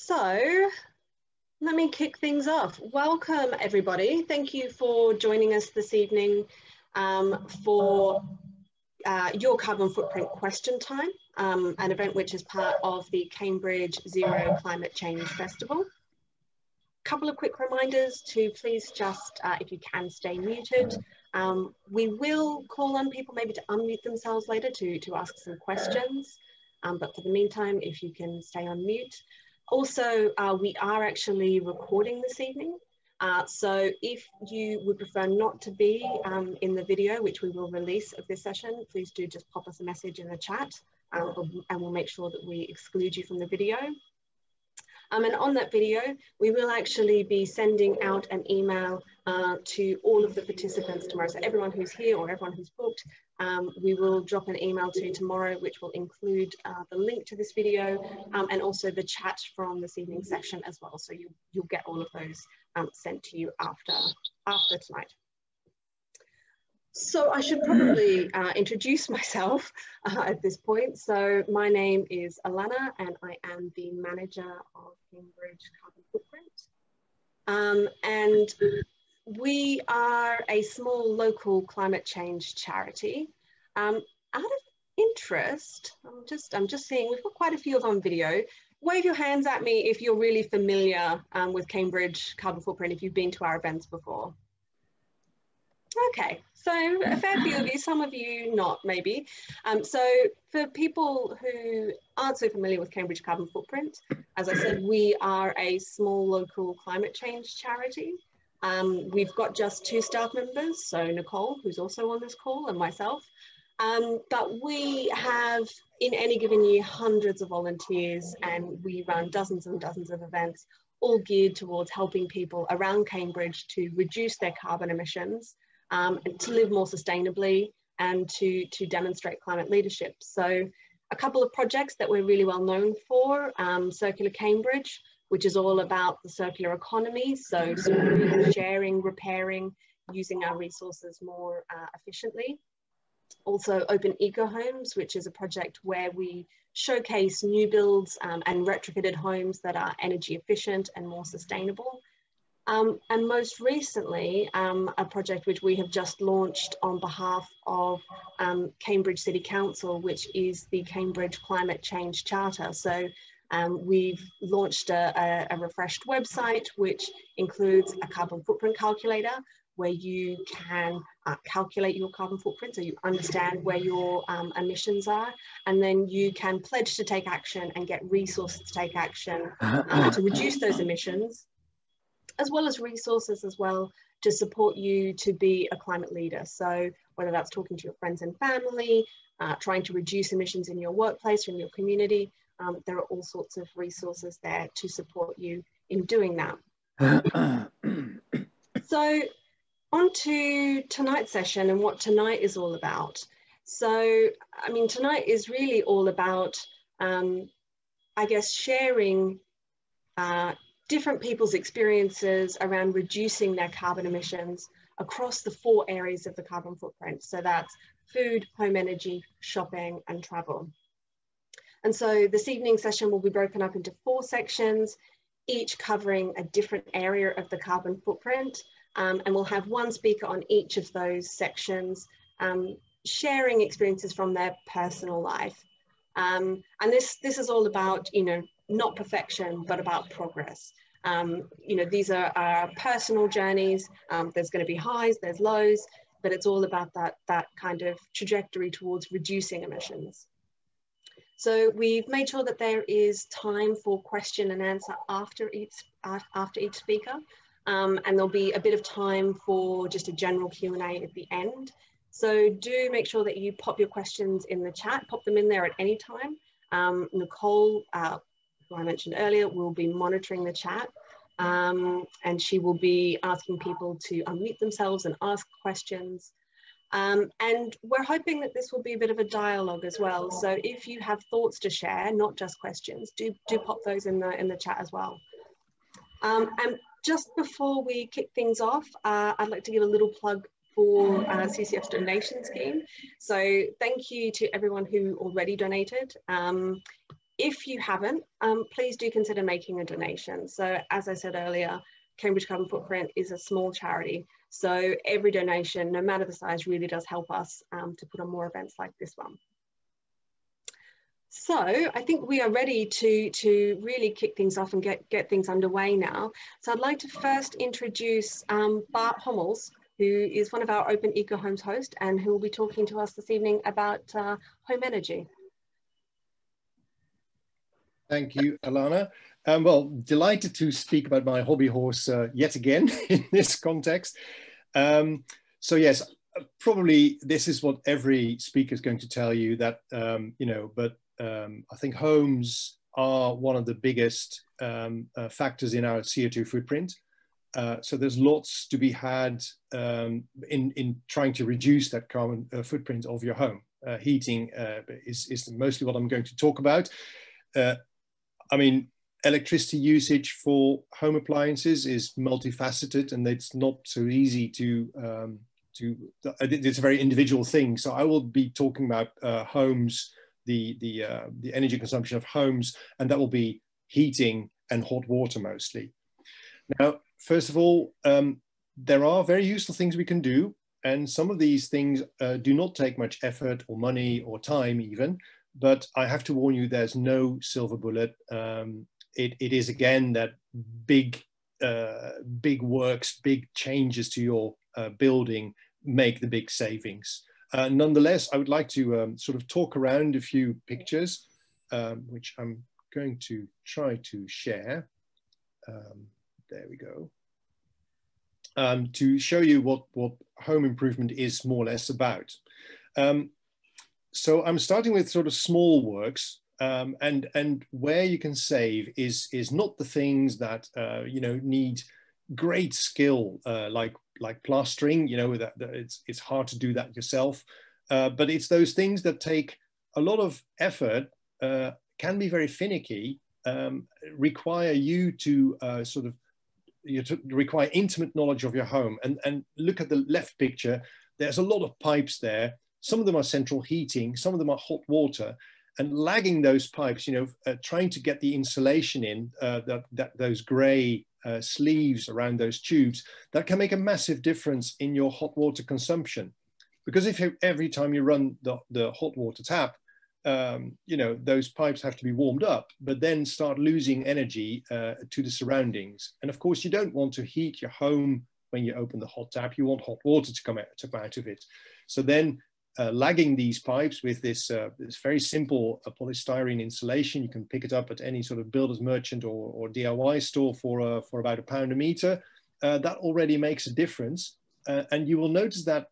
So let me kick things off. Welcome everybody. Thank you for joining us this evening for your carbon footprint question time, an event which is part of the Cambridge Zero Climate Change Festival. Couple of quick reminders to please just, if you can, stay muted. We will call on people maybe to unmute themselves later to ask some questions, but for the meantime, if you can stay on mute. Also, we are actually recording this evening. So if you would prefer not to be in the video, which we will release of this session, please do just pop us a message in the chat and we'll make sure that we exclude you from the video. And on that video, we will actually be sending out an email to all of the participants tomorrow. So everyone who's here or everyone who's booked, we will drop an email to you tomorrow, which will include the link to this video and also the chat from this evening's session as well. So you'll get all of those sent to you after tonight. So I should probably introduce myself at this point. So my name is Alana and I am the manager of Cambridge Carbon Footprint. And we are a small local climate change charity. Out of interest, I'm just seeing, we've got quite a few of on video. Wave your hands at me if you're really familiar with Cambridge Carbon Footprint, if you've been to our events before. Okay, so a fair few of you, some of you not maybe. So for people who aren't so familiar with Cambridge Carbon Footprint, as I said, we are a small local climate change charity. We've got just 2 staff members, so Nicole, who's also on this call, and myself. But we have, in any given year, hundreds of volunteers, and we run dozens and dozens of events, all geared towards helping people around Cambridge to reduce their carbon emissions, to live more sustainably and to demonstrate climate leadership. So a couple of projects that we're really well known for, Circular Cambridge, which is all about the circular economy, so sharing, repairing, using our resources more efficiently. Also Open Eco Homes, which is a project where we showcase new builds and retrofitted homes that are energy efficient and more sustainable. And most recently, a project which we have just launched on behalf of Cambridge City Council, which is the Cambridge Climate Change Charter. So we've launched a refreshed website, which includes a carbon footprint calculator, where you can calculate your carbon footprint so you understand where your emissions are, and then you can pledge to take action and get resources to take action to reduce those emissions, as well as resources as well to support you to be a climate leader. So whether that's talking to your friends and family, trying to reduce emissions in your workplace or in your community, there are all sorts of resources there to support you in doing that. So on to tonight's session and what tonight is all about. So, I mean, tonight is really all about, I guess, sharing different people's experiences around reducing their carbon emissions across the 4 areas of the carbon footprint. So that's food, home energy, shopping, and travel. And so this evening's session will be broken up into 4 sections, each covering a different area of the carbon footprint. And we'll have one speaker on each of those sections, sharing experiences from their personal life. And this is all about, you know, not perfection, but about progress. You know, these are our personal journeys. There's going to be highs, there's lows, but it's all about that kind of trajectory towards reducing emissions. So we've made sure that there is time for question and answer after each speaker. And there'll be a bit of time for just a general Q&A at the end. So do make sure that you pop your questions in the chat, pop them in there at any time. Nicole, who I mentioned earlier, will be monitoring the chat, and she will be asking people to unmute themselves and ask questions. And we're hoping that this will be a bit of a dialogue as well. So if you have thoughts to share, not just questions, do pop those in the chat as well. And just before we kick things off, I'd like to give a little plug for CCF's donation scheme. So thank you to everyone who already donated. If you haven't, please do consider making a donation. So as I said earlier, Cambridge Carbon Footprint is a small charity. So every donation, no matter the size, really does help us to put on more events like this one. So I think we are ready to really kick things off and get things underway now. So I'd like to first introduce Bart Hommels, who is one of our Open Eco Homes hosts and who will be talking to us this evening about home energy. Thank you, Alana. Well, delighted to speak about my hobby horse yet again in this context. So yes, probably this is what every speaker is going to tell you, that, you know, but I think homes are one of the biggest factors in our CO2 footprint. So there's lots to be had in trying to reduce that carbon footprint of your home. Heating is mostly what I'm going to talk about. I mean, electricity usage for home appliances is multifaceted, and it's not so easy to it's a very individual thing. So I will be talking about homes, the energy consumption of homes, and that will be heating and hot water mostly. Now, first of all, there are very useful things we can do, and some of these things do not take much effort or money or time even, but I have to warn you, there's no silver bullet. It is again that big works, big changes to your building make the big savings. Nonetheless, I would like to sort of talk around a few pictures, which I'm going to try to share. There we go. To show you what home improvement is more or less about. So I'm starting with sort of small works, and where you can save is not the things that you know, need great skill, like plastering. You know, that it's hard to do that yourself, but it's those things that take a lot of effort, can be very finicky, require you to require intimate knowledge of your home. And look at the left picture. There's a lot of pipes there. Some of them are central heating, some of them are hot water, and lagging those pipes, you know, trying to get the insulation in, those gray sleeves around those tubes, that can make a massive difference in your hot water consumption. Because if every time you run the hot water tap, you know, those pipes have to be warmed up, but then start losing energy to the surroundings. And of course, you don't want to heat your home when you open the hot tap. You want hot water to come out of it. So then lagging these pipes with this very simple polystyrene insulation, you can pick it up at any sort of builder's merchant or DIY store for about £1 a meter. That already makes a difference. And you will notice that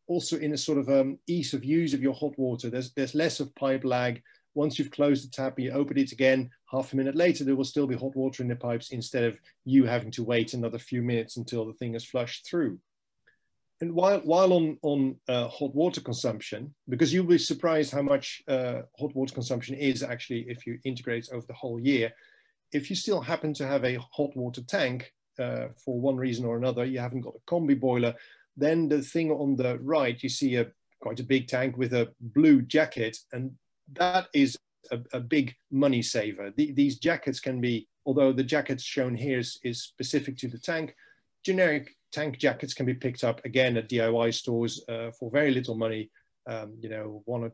also in a sort of ease of use of your hot water. There's less of pipe lag. Once you've closed the tap and you open it again, half a minute later, there will still be hot water in the pipes, instead of you having to wait another few minutes until the thing is flushed through. And while on hot water consumption, because you'll be surprised how much hot water consumption is actually if you integrate over the whole year. If you still happen to have a hot water tank, for one reason or another, you haven't got a combi boiler, then the thing on the right, you see quite a big tank with a blue jacket, and that is a big money saver. These jackets can be, although the jacket shown here is specific to the tank, generic tank jackets can be picked up again at DIY stores for very little money. You know,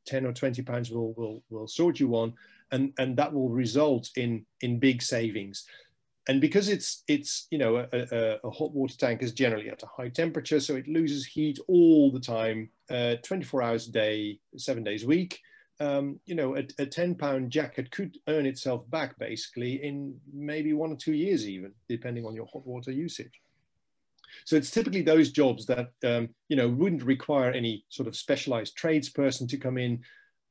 10 or 20 pounds will sort you one, and that will result in big savings. And because it's you know, a hot water tank is generally at a high temperature, so it loses heat all the time, 24 hours a day, 7 days a week. You know, a £10 jacket could earn itself back basically in maybe 1 or 2 years even, depending on your hot water usage. So it's typically those jobs that you know, wouldn't require any sort of specialized tradesperson to come in,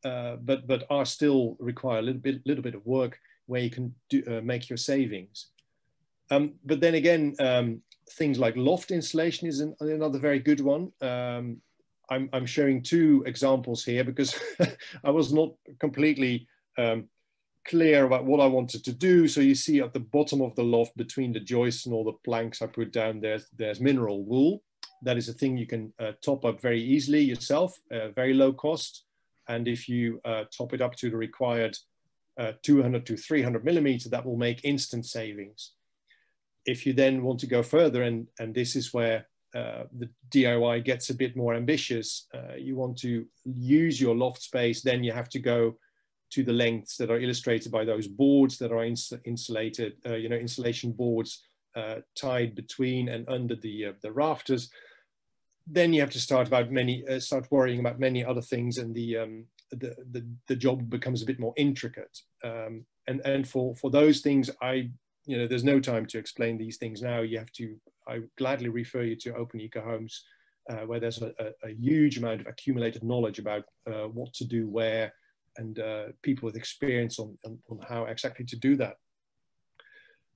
but are still require a little bit of work, where you can make your savings. But then again, things like loft insulation is another very good one. I'm showing 2 examples here because I was not completely clear about what I wanted to do. So you see at the bottom of the loft, between the joists and all the planks I put down, there's mineral wool. That is a thing you can top up very easily yourself, very low cost. And if you top it up to the required 200 to 300 millimeter, that will make instant savings. If you then want to go further, and this is where the DIY gets a bit more ambitious, you want to use your loft space, then you have to go to the lengths that are illustrated by those boards that are insulated, insulation boards tied between and under the rafters. Then you have to start worrying about many other things, and the job becomes a bit more intricate. And for those things, there's no time to explain these things now. I would gladly refer you to Open Eco Homes, where there's a huge amount of accumulated knowledge about what to do where, and people with experience on how exactly to do that.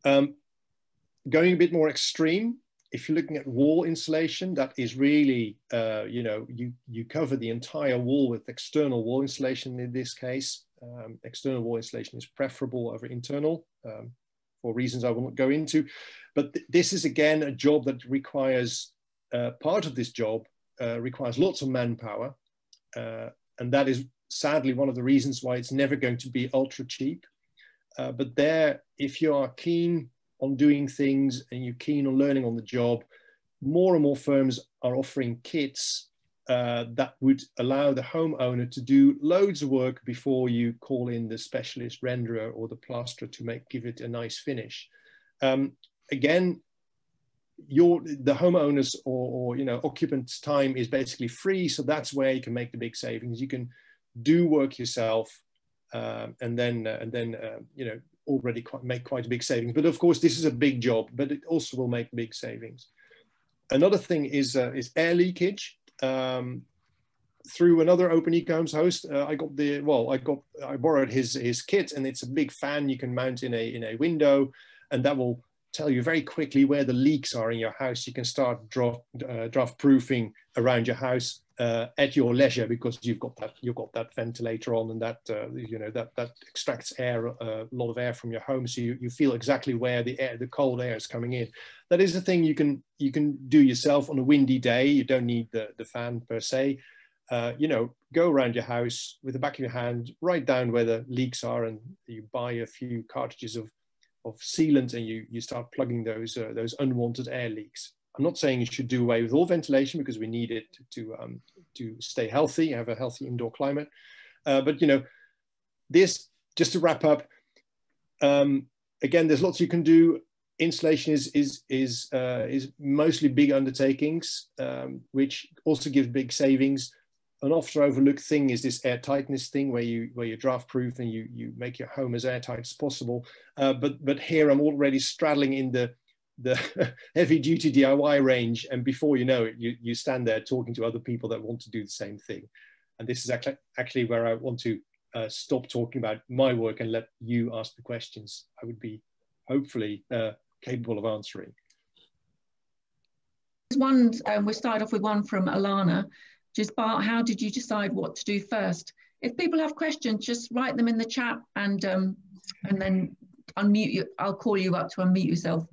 Going a bit more extreme, if you're looking at wall insulation, that is really, you cover the entire wall with external wall insulation in this case. External wall insulation is preferable over internal, for reasons I will not go into. But this is, again, a job that requires, part of this job requires lots of manpower. And that is sadly one of the reasons why it's never going to be ultra cheap. But there, if you are keen on doing things and you're keen on learning on the job, more and more firms are offering kits that would allow the homeowner to do loads of work before you call in the specialist renderer or the plasterer to give it a nice finish. Again, the homeowner's or occupant's time is basically free, so that's where you can make the big savings. You can do work yourself, and then already make quite a big savings. But of course, this is a big job, but it also will make big savings. Another thing is air leakage. Through another Open Eco Homes host, I borrowed his kit, and it's a big fan you can mount in a window, and that will tell you very quickly where the leaks are in your house. You can start draft proofing around your house at your leisure, because you've got that ventilator on, and that extracts air, a lot of air from your home, so you feel exactly where the cold air is coming in. That is a thing you can do yourself on a windy day. You don't need the fan per se. Go around your house with the back of your hand, write down where the leaks are, and you buy a few cartridges of sealant, and you start plugging those unwanted air leaks. I'm not saying you should do away with all ventilation, because we need it to stay healthy, have a healthy indoor climate. But this, just to wrap up, again, there's lots you can do. Insulation is mostly big undertakings, which also give big savings. An often overlooked thing is this air tightness thing, where you draft proof and you make your home as airtight as possible. But here I'm already straddling in the heavy duty DIY range, and before you know it, you stand there talking to other people that want to do the same thing. And this is actually where I want to stop talking about my work and let you ask the questions I would be hopefully capable of answering. We started off with one from Alana. Just Bart, how did you decide what to do first? If people have questions, just write them in the chat, and then unmute you. I'll call you up to unmute yourself.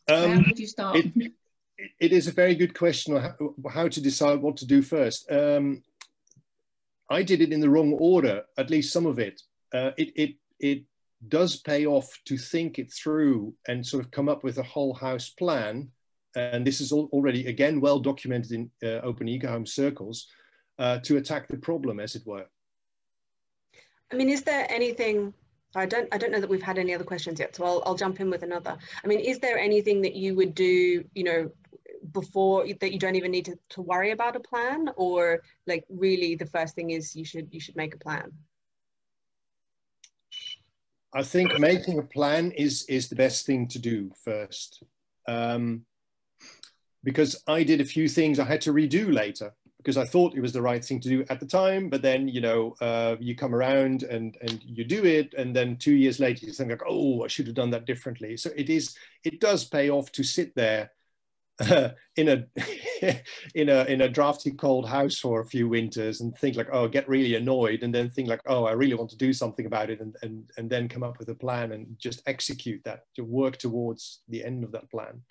How did you start? It is a very good question, how to decide what to do first. I did it in the wrong order, at least some of it. It does pay off to think it through and sort of come up with a whole house plan. And this is already, again, well documented in Open Eco Home circles, to attack the problem, as it were. I mean, is there anything, I don't know that we've had any other questions yet, so I'll jump in with another. I mean, is there anything that you would do, before that you don't even need to worry about a plan, or like really the first thing is you should make a plan? I think making a plan is the best thing to do first. Because I did a few things I had to redo later, because I thought it was the right thing to do at the time, but then, you come around and you do it, and then 2 years later you think like, oh, I should have done that differently. So it does pay off to sit there in a drafty cold house for a few winters and think like, oh, get really annoyed, and then think like, oh, I really want to do something about it, and then come up with a plan and just execute that, to work towards the end of that plan.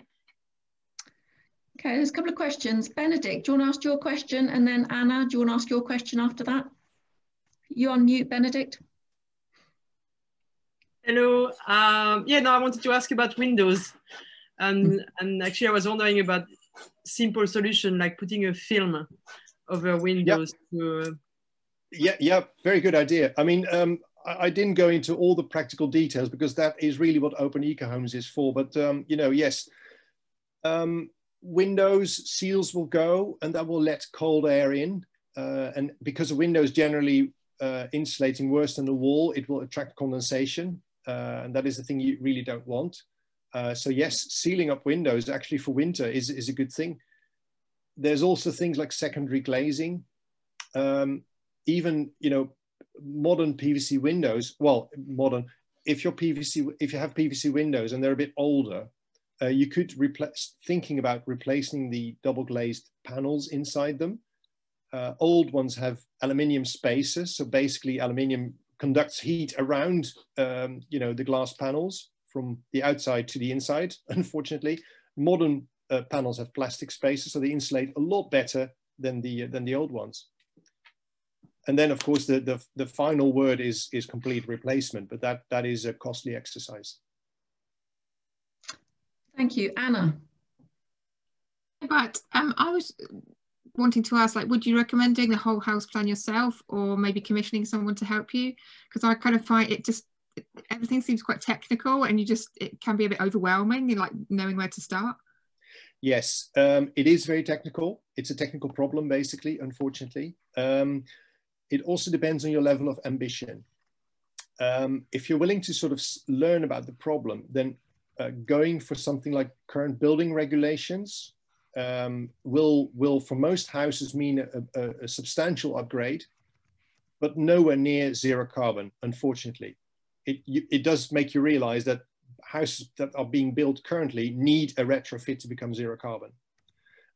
Okay, there's a couple of questions. Benedict, do you want to ask your question? And then Anna, do you want to ask your question after that? You on mute, Benedict? Hello. Yeah, no, I wanted to ask about Windows. And actually, I was wondering about simple solution like putting a film over Windows. Yeah, very good idea. I mean, I didn't go into all the practical details because that is really what Open Ecohomes is for. But, you know, yes, windows seals will go and that will let cold air in. And because the windows generally insulating worse than the wall, it will attract condensation. And that is the thing you really don't want. So yes, sealing up windows actually for winter is a good thing. There's also things like secondary glazing. Even, you know, modern PVC windows, well, modern, if you have PVC windows and they're a bit older, you could thinking about replacing the double glazed panels inside them. Old ones have aluminium spacers. So basically aluminium conducts heat around, you know, the glass panels from the outside to the inside. Unfortunately, modern panels have plastic spacers, so they insulate a lot better than the old ones. And then, of course, the final word is complete replacement, but that is a costly exercise. Thank you, Anna. But I was wanting to ask, like, would you recommend doing the whole house plan yourself, or maybe commissioning someone to help you? Because I kind of find everything seems quite technical, and it can be a bit overwhelming in like knowing where to start. Yes, it is very technical. It's a technical problem, basically, unfortunately. It also depends on your level of ambition. If you're willing to sort of learn about the problem, then going for something like current building regulations will for most houses mean a substantial upgrade, but nowhere near zero carbon, unfortunately. It does make you realize that houses that are being built currently need a retrofit to become zero carbon.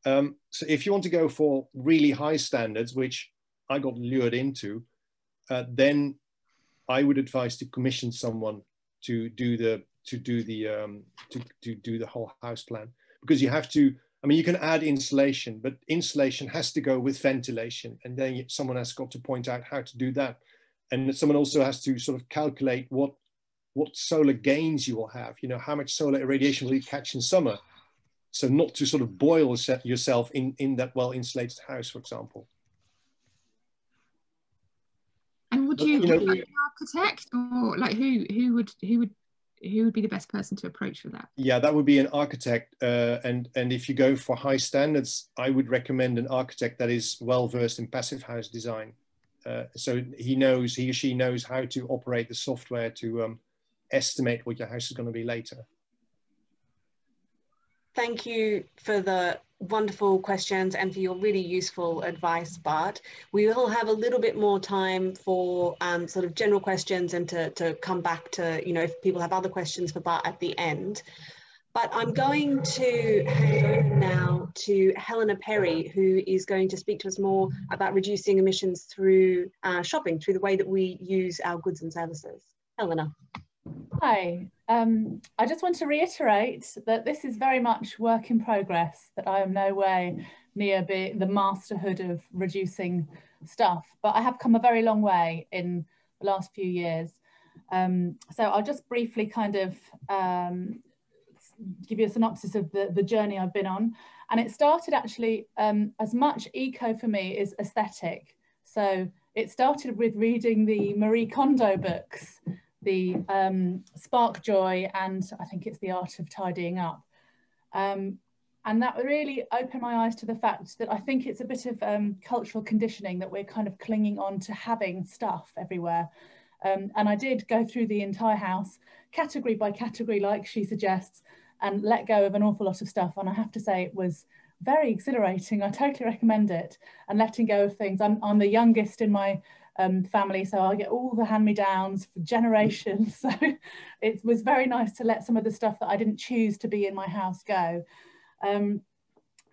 So if you want to go for really high standards, which I got lured into, then I would advise to commission someone to do the whole house plan, because you have to. I mean, you can add insulation, but insulation has to go with ventilation, and then someone has got to point out how to do that, and someone also has to sort of calculate what solar gains you will have. You know, how much solar irradiation will you catch in summer, so not to sort of boil yourself in that well insulated house, for example. And would you like an architect, or like who would be the best person to approach for that? Yeah, that would be an architect. And if you go for high standards, I would recommend an architect that is well versed in passive house design. So he or she knows how to operate the software to estimate what your house is going to be later. Thank you for the wonderful questions and for your really useful advice, Bart. We will have a little bit more time for sort of general questions and to come back to, you know, if people have other questions for Bart at the end. But I'm going to hand over now to Helena Perry, who is going to speak to us more about reducing emissions through shopping, through the way that we use our goods and services. Helena. Hi, I just want to reiterate that this is very much work in progress, that I am no way near the masterhood of reducing stuff, but I have come a very long way in the last few years. So I'll just briefly kind of give you a synopsis of the journey I've been on. And it started actually, as much eco for me is aesthetic. So it started with reading the Marie Kondo books, the Spark Joy, and I think it's The Art of Tidying Up. And that really opened my eyes to the fact that I think it's a bit of cultural conditioning that we're kind of clinging on to having stuff everywhere. And I did go through the entire house, category by category, like she suggests, and let go of an awful lot of stuff. And I have to say it was very exhilarating. I totally recommend it. And letting go of things. I'm the youngest in my family, so I get all the hand-me-downs for generations. So it was very nice to let some of the stuff that I didn't choose to be in my house go. And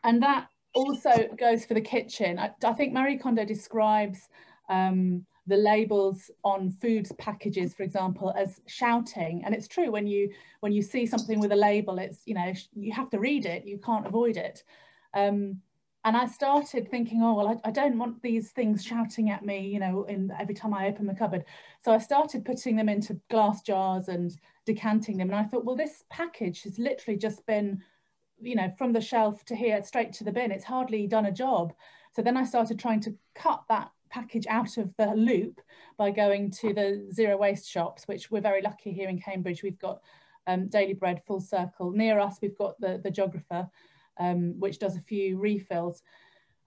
that also goes for the kitchen. I think Marie Kondo describes the labels on food packages, for example, as shouting. And it's true, when you see something with a label, it's, you know, you have to read it, you can't avoid it. And I started thinking, oh, well, I don't want these things shouting at me, you know, every time I open the cupboard. So I started putting them into glass jars and decanting them. And I thought, well, this package has literally just been, you know, from the shelf to here, straight to the bin. It's hardly done a job. So then I started trying to cut that package out of the loop by going to the zero waste shops, which we're very lucky here in Cambridge. We've got Daily Bread, Full Circle. Near us, we've got the Geographer, which does a few refills.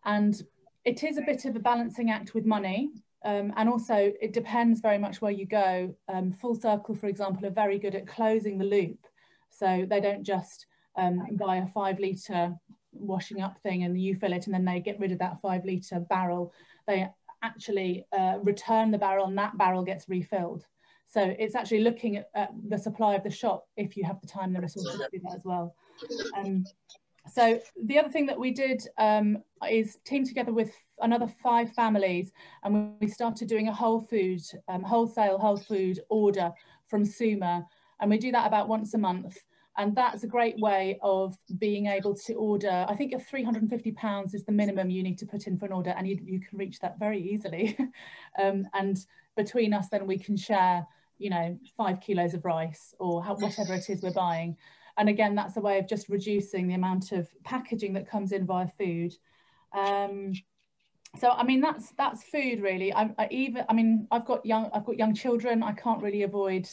And it is a bit of a balancing act with money. And also it depends very much where you go. Full Circle, for example, are very good at closing the loop. So they don't just buy a 5 litre washing up thing and you fill it and then they get rid of that 5 litre barrel. They actually return the barrel and that barrel gets refilled. So it's actually looking at the supply of the shop if you have the time and the resources to do that as well. So the other thing that we did is team together with another 5 families, and we started doing a wholesale whole food order from Suma, and we do that about once a month. And that's a great way of being able to order. I think £350 is the minimum you need to put in for an order, and you can reach that very easily. And between us, then we can share, you know, 5 kilos of rice or whatever it is we're buying. And again, that's a way of just reducing the amount of packaging that comes in via food. So I mean, that's food really. I've got young children. I can't really avoid.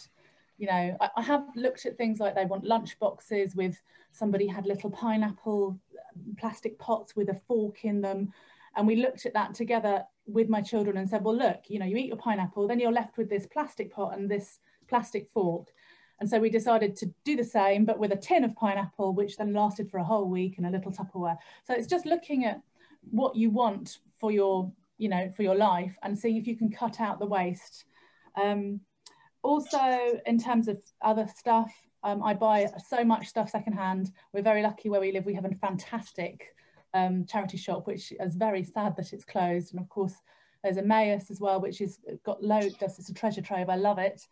You know, I have looked at things like they want lunch boxes with somebody had little pineapple plastic pots with a fork in them. And we looked at that together with my children and said, well, look, you know, you eat your pineapple, then you're left with this plastic pot and this plastic fork. And so we decided to do the same, but with a tin of pineapple, which then lasted for a whole week and a little Tupperware. So it's just looking at what you want for your, you know, for your life and seeing if you can cut out the waste. Also, in terms of other stuff, I buy so much stuff secondhand. We're very lucky where we live. We have a fantastic charity shop, which is very sad that it's closed. And of course, there's Emmaus as well, which has got loads. It's a treasure trove. I love it.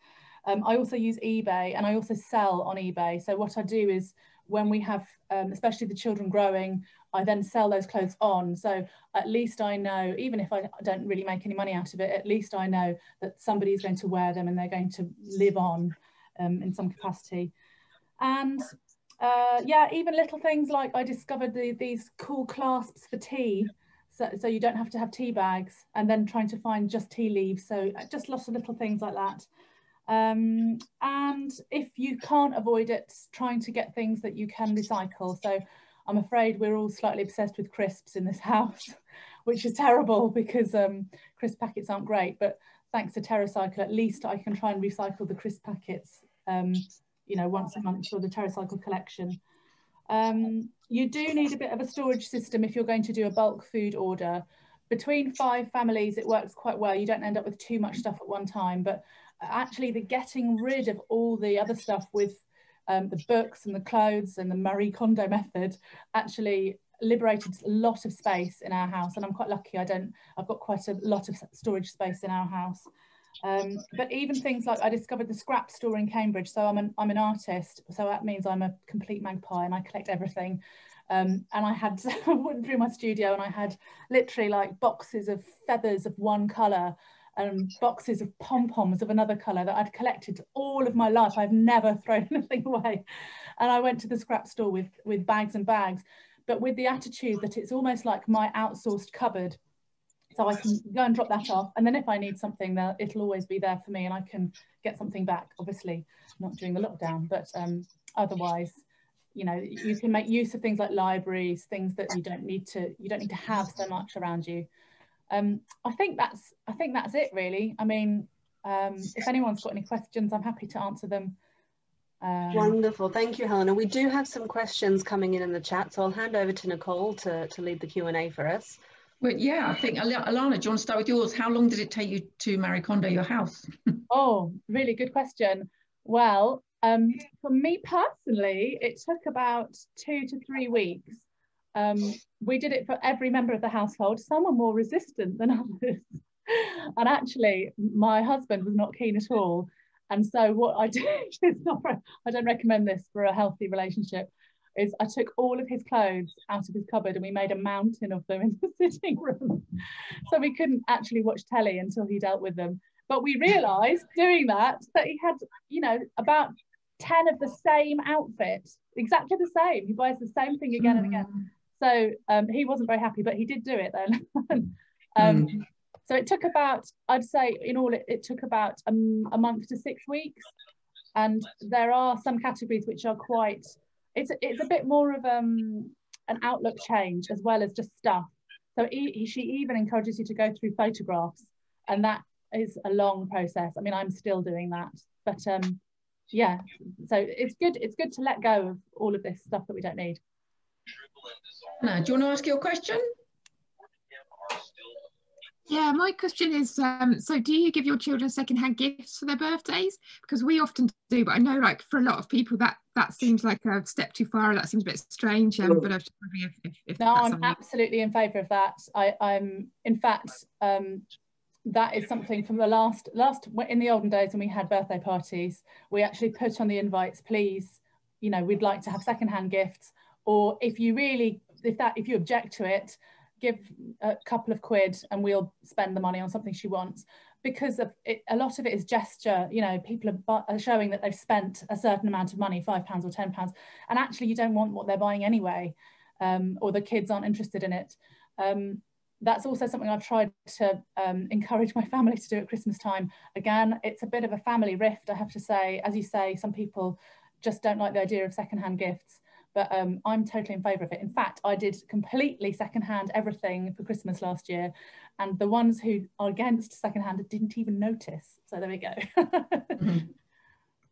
I also use eBay, and I also sell on eBay. So what I do is when we have, especially the children growing, I then sell those clothes on. So at least I know, even if I don't really make any money out of it, at least I know that somebody is going to wear them and they're going to live on in some capacity. And yeah, even little things like I discovered these cool clasps for tea. So you don't have to have tea bags, and then trying to find just tea leaves. So just lots of little things like that. And if you can't avoid it, trying to get things that you can recycle. So I'm afraid we're all slightly obsessed with crisps in this house, which is terrible because crisp packets aren't great, but thanks to TerraCycle, at least I can try and recycle the crisp packets, you know, once a month for the TerraCycle collection. You do need a bit of a storage system if you're going to do a bulk food order. Between 5 families, it works quite well. You don't end up with too much stuff at one time, but actually the getting rid of all the other stuff with the books and the clothes and the Marie Kondo method actually liberated a lot of space in our house. And I'm quite lucky I've got quite a lot of storage space in our house. But even things like I discovered the scrap store in Cambridge. So I'm an artist, so that means I'm a complete magpie and I collect everything. And I went through my studio and I had literally like boxes of feathers of one colour and boxes of pom-poms of another colour that I'd collected all of my life. I've never thrown anything away. And I went to the scrap store with bags and bags, but with the attitude that it's almost like my outsourced cupboard. So I can go and drop that off. And then if I need something, it'll always be there for me and I can get something back, obviously not during the lockdown, but otherwise, you know, you can make use of things like libraries, things that you don't need to have so much around you. I think that's it really. I mean, if anyone's got any questions, I'm happy to answer them. Wonderful, thank you, Helena. We do have some questions coming in the chat, so I'll hand over to Nicole to lead the Q&A for us. Well, yeah, I think, Alana, do you want to start with yours? How long did it take you to Marie Kondo your house? Oh, really good question. Well, for me personally, it took about 2 to 3 weeks. We did it for every member of the household. Some were more resistant than others. And actually, my husband was not keen at all. And so what I did is I don't recommend this for a healthy relationship, is I took all of his clothes out of his cupboard and we made a mountain of them in the sitting room. So we couldn't actually watch telly until he dealt with them. But we realised doing that he had, you know, about 10 of the same outfit, exactly the same. He buys the same thing again and again. So he wasn't very happy, but he did do it then. So it took about, I'd say in all, it took about a month to 6 weeks. And there are some categories which are quite, it's a bit more of an outlook change as well as just stuff. So she even encourages you to go through photographs, and that is a long process. I mean, I'm still doing that, but yeah, so it's good to let go of all of this stuff that we don't need. Anna, do you want to ask your question? Yeah, my question is, so do you give your children secondhand gifts for their birthdays? Because we often do, but I know like for a lot of people that seems like a step too far, or that seems a bit strange. But I was just wondering if no, I'm absolutely in favour of that. I'm in fact, that is something from the last in the olden days when we had birthday parties, we actually put on the invites, please, you know, we'd like to have secondhand gifts, or if you object to it, give a couple of quid and we'll spend the money on something she wants. Because of it, a lot of it is gesture. You know, people are showing that they've spent a certain amount of money, £5 or £10, and actually you don't want what they're buying anyway, or the kids aren't interested in it. That's also something I've tried to encourage my family to do at Christmas time. Again, it's a bit of a family rift, I have to say. As you say, some people just don't like the idea of secondhand gifts. But I'm totally in favour of it. In fact, I did completely secondhand everything for Christmas last year. And the ones who are against secondhand didn't even notice. So there we go.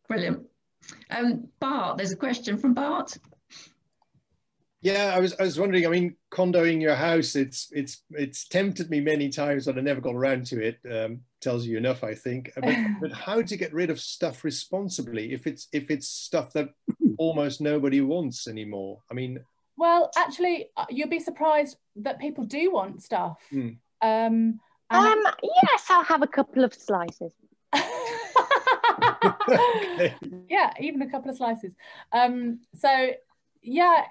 Brilliant. Bart, there's a question from Bart. Yeah, I was wondering, I mean, condoing your house, it's tempted me many times, but I never got around to it. Tells you enough, I think. But how to get rid of stuff responsibly if it's stuff that almost nobody wants anymore? I mean, well, actually, you'll be surprised that people do want stuff. Yes, I'll have a couple of slices. Okay. Yeah, even a couple of slices. So yeah,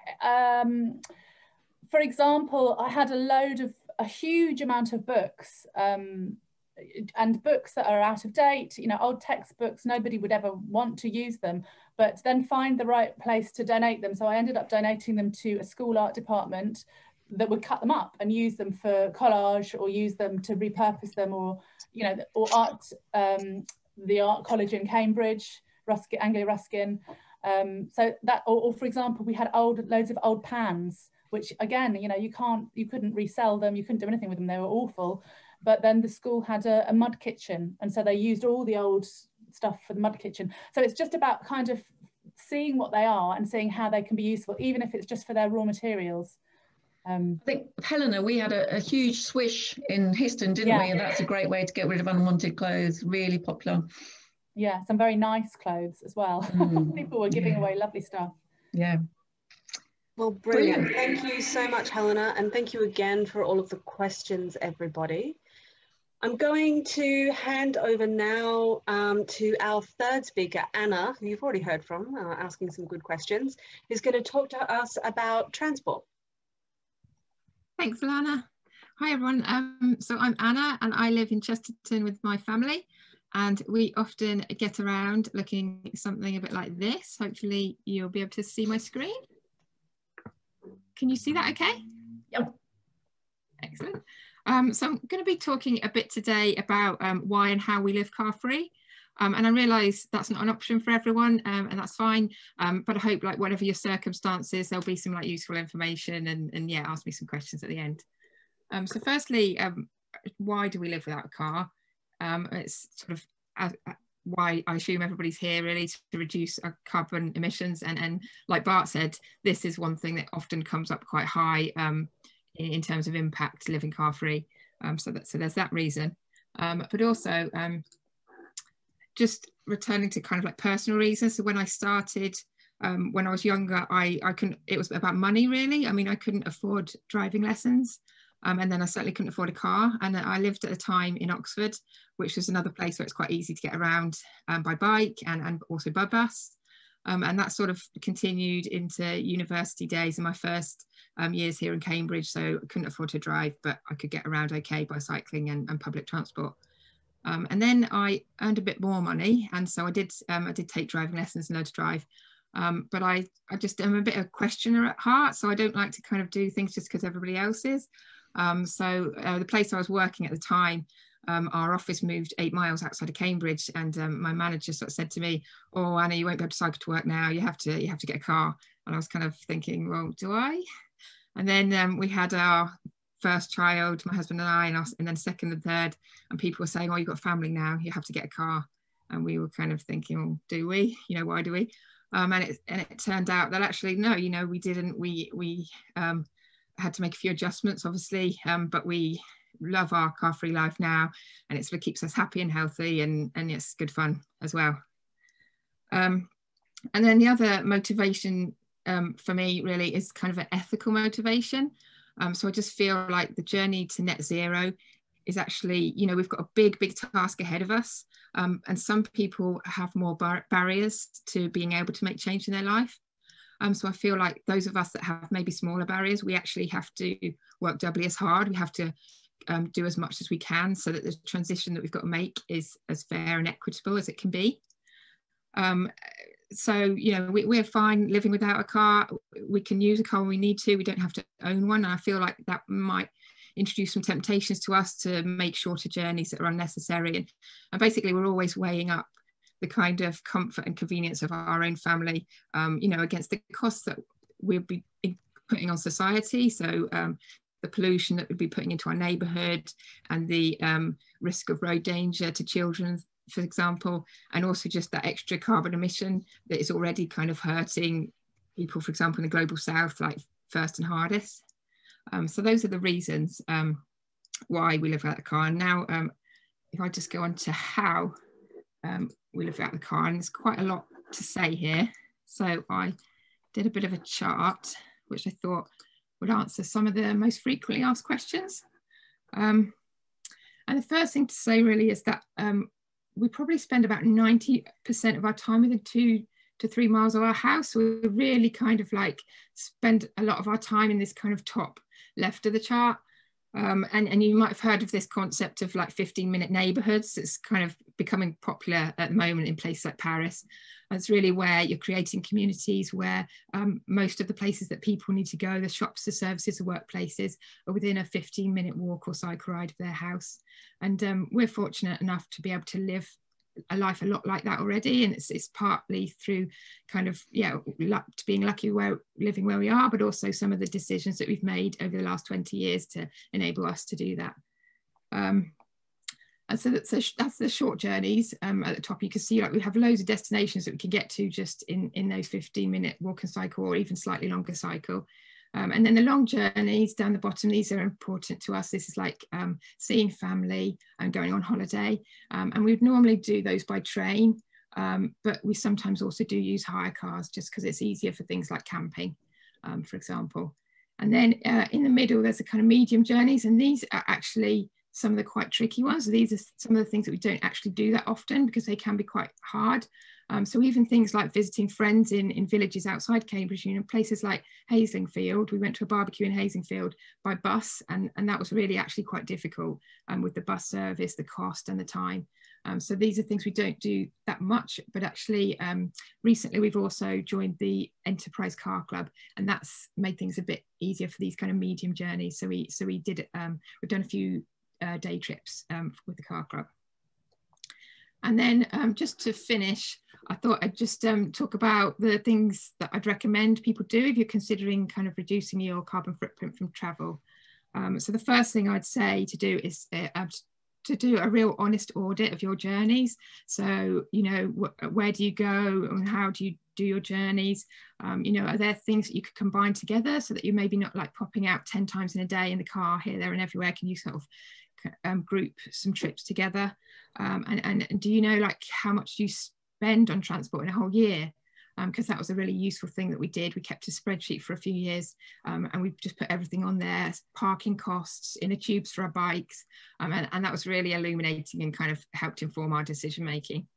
for example, I had a huge amount of books, and books that are out of date, you know, old textbooks, nobody would ever want to use them, but then find the right place to donate them. So I ended up donating them to a school art department that would cut them up and use them for collage, or use them to repurpose them, or, you know, or art, the art college in Cambridge, Anglia Ruskin. So that, or for example, we had loads of old pans, which again, you know, you couldn't resell them, you couldn't do anything with them, they were awful. But then the school had a mud kitchen, and so they used all the old stuff for the mud kitchen. So it's just about kind of seeing what they are and seeing how they can be useful, even if it's just for their raw materials. I think, Helena, we had a huge swish in Histon, didn't we? And that's a great way to get rid of unwanted clothes, really popular. Yeah, some very nice clothes as well. People were giving away lovely stuff. Yeah. Well, brilliant. Thank you so much, Helena. And thank you again for all of the questions, everybody. I'm going to hand over now to our third speaker, Anna, who you've already heard from, asking some good questions, who's going to talk to us about transport. Thanks, Alana. Hi, everyone. So I'm Anna, and I live in Chesterton with my family, and we often get around looking at something a bit like this. Hopefully you'll be able to see my screen. Can you see that okay? Yep. Excellent. So I'm going to be talking a bit today about why and how we live car-free. And I realise that's not an option for everyone, and that's fine. But I hope, like, whatever your circumstances, there'll be some like useful information, and yeah, ask me some questions at the end. So firstly, why do we live without a car? It's sort of why I assume everybody's here really, to reduce our carbon emissions. And like Bart said, this is one thing that often comes up quite high in terms of impact living car-free. So there's that reason. But also, just returning to kind of like personal reasons. So when I started, when I was younger, I couldn't, it was about money really. I mean, I couldn't afford driving lessons. And then I certainly couldn't afford a car. And I lived at a time in Oxford, which was another place where it's quite easy to get around by bike and also by bus. And that sort of continued into university days and my first years here in Cambridge. So I couldn't afford to drive, but I could get around okay by cycling and public transport. And then I earned a bit more money, and so I did take driving lessons and learn to drive. But I just am a bit of a questioner at heart, so I don't like to kind of do things just because everybody else is. So the place I was working at the time, our office moved 8 miles outside of Cambridge, and my manager sort of said to me, "Oh, Anna, you won't be able to cycle to work now. You have to get a car." And I was kind of thinking, well, do I? And then we had our first child, my husband and I, and then second and third, and people were saying, "Oh, you've got a family now. You have to get a car." And we were kind of thinking, "Oh, do we? You know, why do we?" And it turned out that actually no, you know, we didn't. We had to make a few adjustments, obviously, but we love our car-free life now, and it sort of keeps us happy and healthy, and it's good fun as well. And then the other motivation for me really is kind of an ethical motivation. So I just feel like the journey to net zero is actually, you know, we've got a big task ahead of us, and some people have more barriers to being able to make change in their life. So I feel like those of us that have maybe smaller barriers, we actually have to work doubly as hard. We have to do as much as we can so that the transition that we've got to make is as fair and equitable as it can be. So, you know, we're fine living without a car. We can use a car when we need to. We don't have to own one. And I feel like that might introduce some temptations to us to make shorter journeys that are unnecessary. And basically, we're always weighing up the kind of comfort and convenience of our own family, you know, against the costs that we'll be putting on society. So the pollution that we'd be putting into our neighbourhood, and the risk of road danger to children, for example, and also just that extra carbon emission that is already kind of hurting people, for example, in the global south, like first and hardest. So those are the reasons why we live without a car. And now, if I just go on to how we live without the car, and there's quite a lot to say here. So I did a bit of a chart, which I thought would answer some of the most frequently asked questions. And the first thing to say really is that we probably spend about 90% of our time within 2 to 3 miles of our house. So we really kind of like spend a lot of our time in this kind of top left of the chart. And you might have heard of this concept of like 15-minute neighborhoods. It's kind of becoming popular at the moment in places like Paris. And it's really where you're creating communities where most of the places that people need to go, the shops, the services, the workplaces, are within a 15-minute walk or cycle ride of their house. And we're fortunate enough to be able to live a life a lot like that already, and it's partly through kind of being lucky living where we are, but also some of the decisions that we've made over the last 20 years to enable us to do that. And so that's the short journeys. At the top you can see like we have loads of destinations that we can get to just in those 15-minute walk and cycle, or even slightly longer cycle. And then the long journeys down the bottom, these are important to us. This is like seeing family and going on holiday. And we would normally do those by train, but we sometimes also do use hire cars just because it's easier for things like camping, for example. And then in the middle, there's the kind of medium journeys, and these are actually some of the quite tricky ones. These are some of the things that we don't actually do that often because they can be quite hard. So even things like visiting friends in villages outside Cambridge, you know, places like Haslingfield. We went to a barbecue in Haslingfield by bus, and that was really actually quite difficult with the bus service, the cost and the time. So these are things we don't do that much, but actually recently we've also joined the Enterprise Car Club, and that's made things a bit easier for these kind of medium journeys. So we did it, we've done a few day trips with the car club. And then just to finish, I thought I'd just talk about the things that I'd recommend people do if you're considering kind of reducing your carbon footprint from travel. So the first thing I'd say to do is to do a real honest audit of your journeys. So, you know, where do you go and how do you do your journeys? You know, are there things that you could combine together so that you're maybe not like popping out 10 times in a day in the car here, there and everywhere? Can you sort of group some trips together? And do you know like how much you spend on transport in a whole year? Because that was a really useful thing that we did. We kept a spreadsheet for a few years, and we just put everything on there, parking costs, inner tubes for our bikes, and that was really illuminating and kind of helped inform our decision making.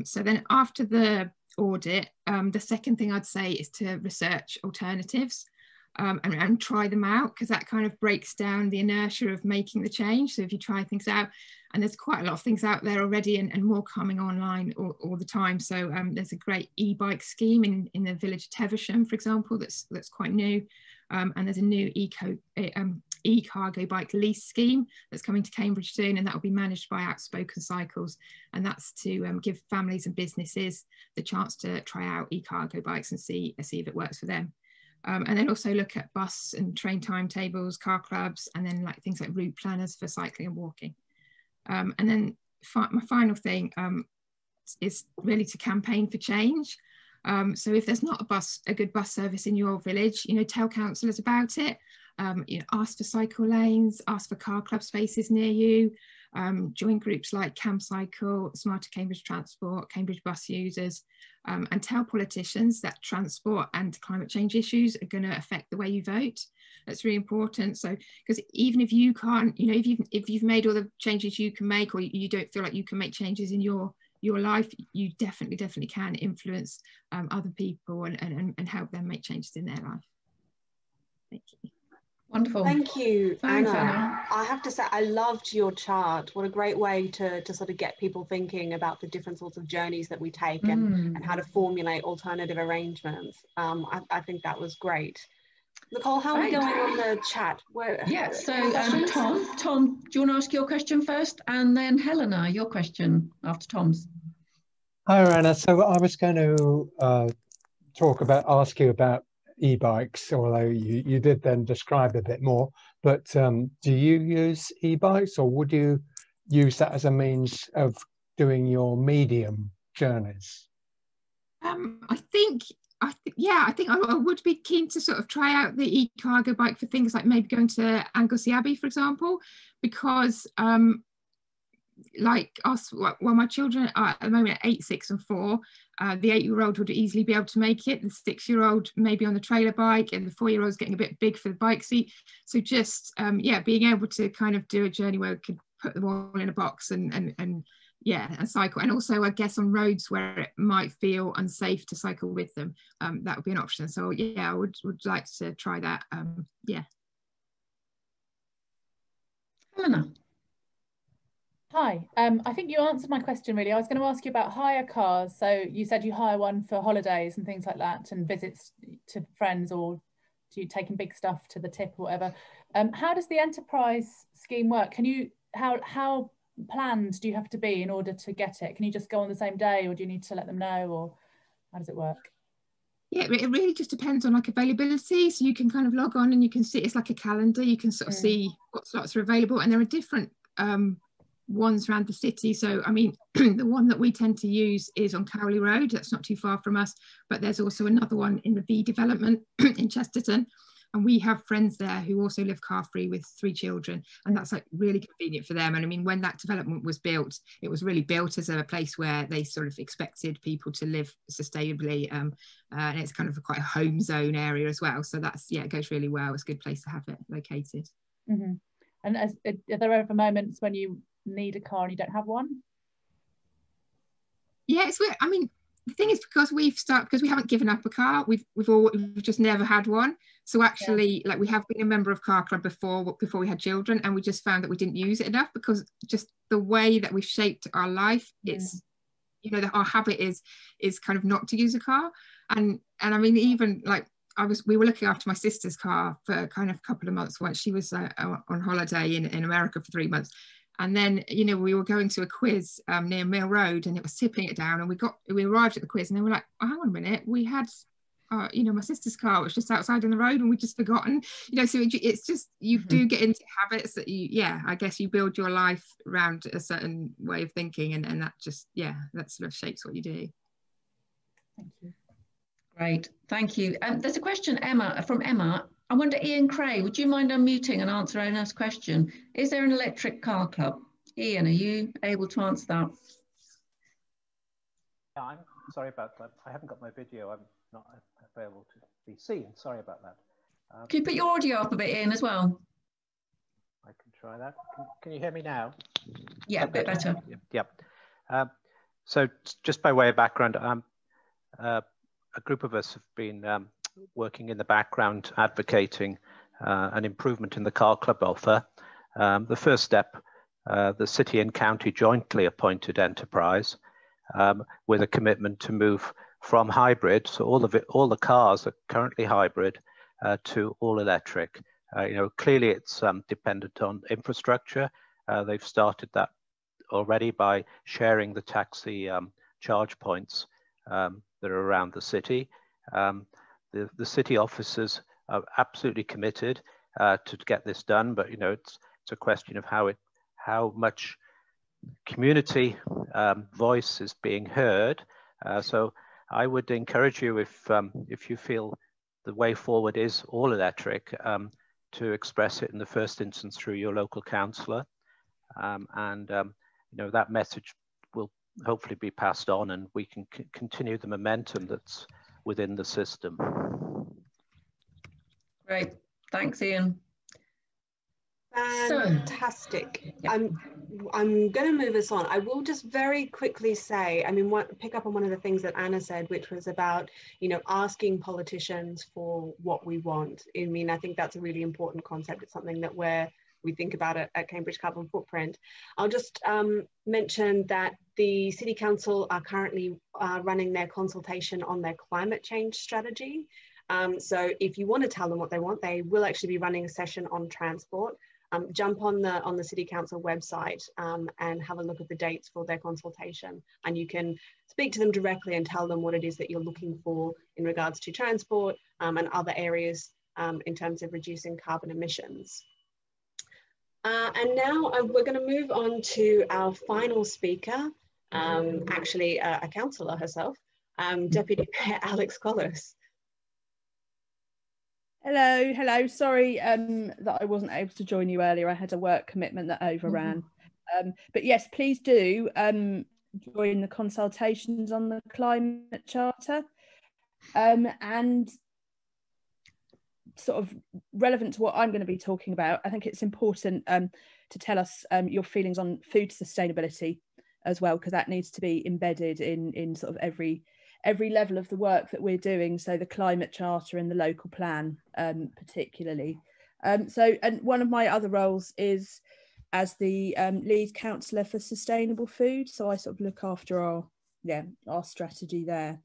So then after the audit, the second thing I'd say is to research alternatives and try them out, because that kind of breaks down the inertia of making the change. So if you try things out, and there's quite a lot of things out there already and more coming online all the time. So there's a great e-bike scheme in the village of Teversham, for example, that's quite new. And there's a new e-cargo bike lease scheme that's coming to Cambridge soon, and that will be managed by Outspoken Cycles, and that's to give families and businesses the chance to try out e-cargo bikes and see if it works for them. And then also look at bus and train timetables, car clubs, and then like things like route planners for cycling and walking. And then my final thing is really to campaign for change. So if there's not a good bus service in your village, tell councillors about it. Ask for cycle lanes, ask for car club spaces near you. Join groups like CamCycle, Smarter Cambridge Transport, Cambridge Bus Users, and tell politicians that transport and climate change issues are going to affect the way you vote. That's really important. So, because even if you can't, if you've made all the changes you can make, or you don't feel like you can make changes in your life, you definitely can influence other people and help them make changes in their life. Thank you. Wonderful. Thank you, Thanks, Anna. I have to say, I loved your chart. What a great way to sort of get people thinking about the different sorts of journeys that we take and how to formulate alternative arrangements. I think that was great. Nicole, how are we going on the chat? Yeah, so Tom, do you want to ask your question first? And then Helena, your question after Tom's. Hi, Anna. So I was going to ask you about e-bikes, although you did then describe a bit more, but do you use e-bikes, or would you use that as a means of doing your medium journeys? I think I would be keen to sort of try out the e-cargo bike for things like maybe going to Anglesey Abbey, for example, because like us, well, my children are at the moment 8, 6 and 4. The 8-year-old would easily be able to make it, the 6-year-old maybe on the trailer bike, and the 4-year-old's getting a bit big for the bike seat. So just being able to kind of do a journey where we could put them all in a box and cycle. And also I guess on roads where it might feel unsafe to cycle with them, that would be an option. So yeah, I would like to try that. Helena. Hi, I think you answered my question really. I was going to ask you about hire cars. So you said you hire one for holidays and things like that, and visits to friends, or to taking big stuff to the tip or whatever. How does the enterprise scheme work? Can you, how planned do you have to be in order to get it? Can you just go on the same day, or do you need to let them know, or how does it work? Yeah, it really just depends on like availability. So you can kind of log on and you can see, it's like a calendar, you can sort of see what slots are available, and there are different ones around the city. So I mean, the one that we tend to use is on Cowley Road, that's not too far from us, but there's also another one in the V development in Chesterton, and we have friends there who also live car free with 3 children, and that's like really convenient for them. And I mean, when that development was built, it was really built as a place where they sort of expected people to live sustainably, and it's kind of quite a home zone area as well. So that's, yeah, it goes really well. It's a good place to have it located. Mm-hmm. And are there ever moments when you need a car and you don't have one? Yeah, it's weird. I mean, the thing is, because we haven't given up a car, we've just never had one. So actually, like, we have been a member of Car Club before we had children, and we just found that we didn't use it enough, because just the way that we've shaped our life, it's, our habit is kind of not to use a car. And I mean, even like we were looking after my sister's car for kind of a couple of months once she was on holiday in America for 3 months. And then, we were going to a quiz near Mill Road, and it was tipping it down, and we arrived at the quiz, and they were like, oh, hang on a minute, we had, my sister's car was just outside on the road and we'd just forgotten, so it's just, you do get into habits that I guess you build your life around a certain way of thinking, and that just, that sort of shapes what you do. Thank you. Great, thank you. There's a question from Emma. I wonder, Ian Cray, would you mind unmuting and answer Anna's question? Is there an electric car club? Ian, are you able to answer that? Yeah, I'm sorry about that. I haven't got my video. I'm not available to be seen. Sorry about that. Can you put your audio up a bit, Ian, as well? I can try that. Can you hear me now? Yeah, a bit better. Yep. So just by way of background, a group of us have been working in the background advocating an improvement in the car club offer. The first step, the city and county jointly appointed enterprise with a commitment to move from hybrid, so all the cars are currently hybrid, to all electric. You know, clearly it's dependent on infrastructure. They've started that already by sharing the taxi charge points that are around the city. The city officers are absolutely committed to get this done, but you know, it's a question of how much community voice is being heard. So I would encourage you, if you feel the way forward is all electric, to express it in the first instance through your local councillor, and you know, that message will hopefully be passed on, and we can continue the momentum that's within the system. Great, thanks, Ian. Fantastic. So, yeah. I'm going to move us on. I will just very quickly say, I mean, pick up on one of the things that Anna said, which was about, you know, asking politicians for what we want. I mean, I think that's a really important concept. It's something that we think about it at Cambridge Carbon Footprint. I'll just mention that the City Council are currently running their consultation on their climate change strategy. So if you want to tell them what they want, they will actually be running a session on transport. Jump on the City Council website and have a look at the dates for their consultation, and you can speak to them directly and tell them what it is that you're looking for in regards to transport and other areas in terms of reducing carbon emissions. And now we're going to move on to our final speaker, actually a councillor herself, Deputy Mayor Alex Collis. Hello. Sorry that I wasn't able to join you earlier. I had a work commitment that overran. But yes, please do join the consultations on the climate charter. And sort of relevant to what I'm going to be talking about, I think it's important to tell us your feelings on food sustainability as well, because that needs to be embedded in sort of every level of the work that we're doing, so the climate charter and the local plan particularly. So, and one of my other roles is as the lead councillor for sustainable food, so I sort of look after our strategy there.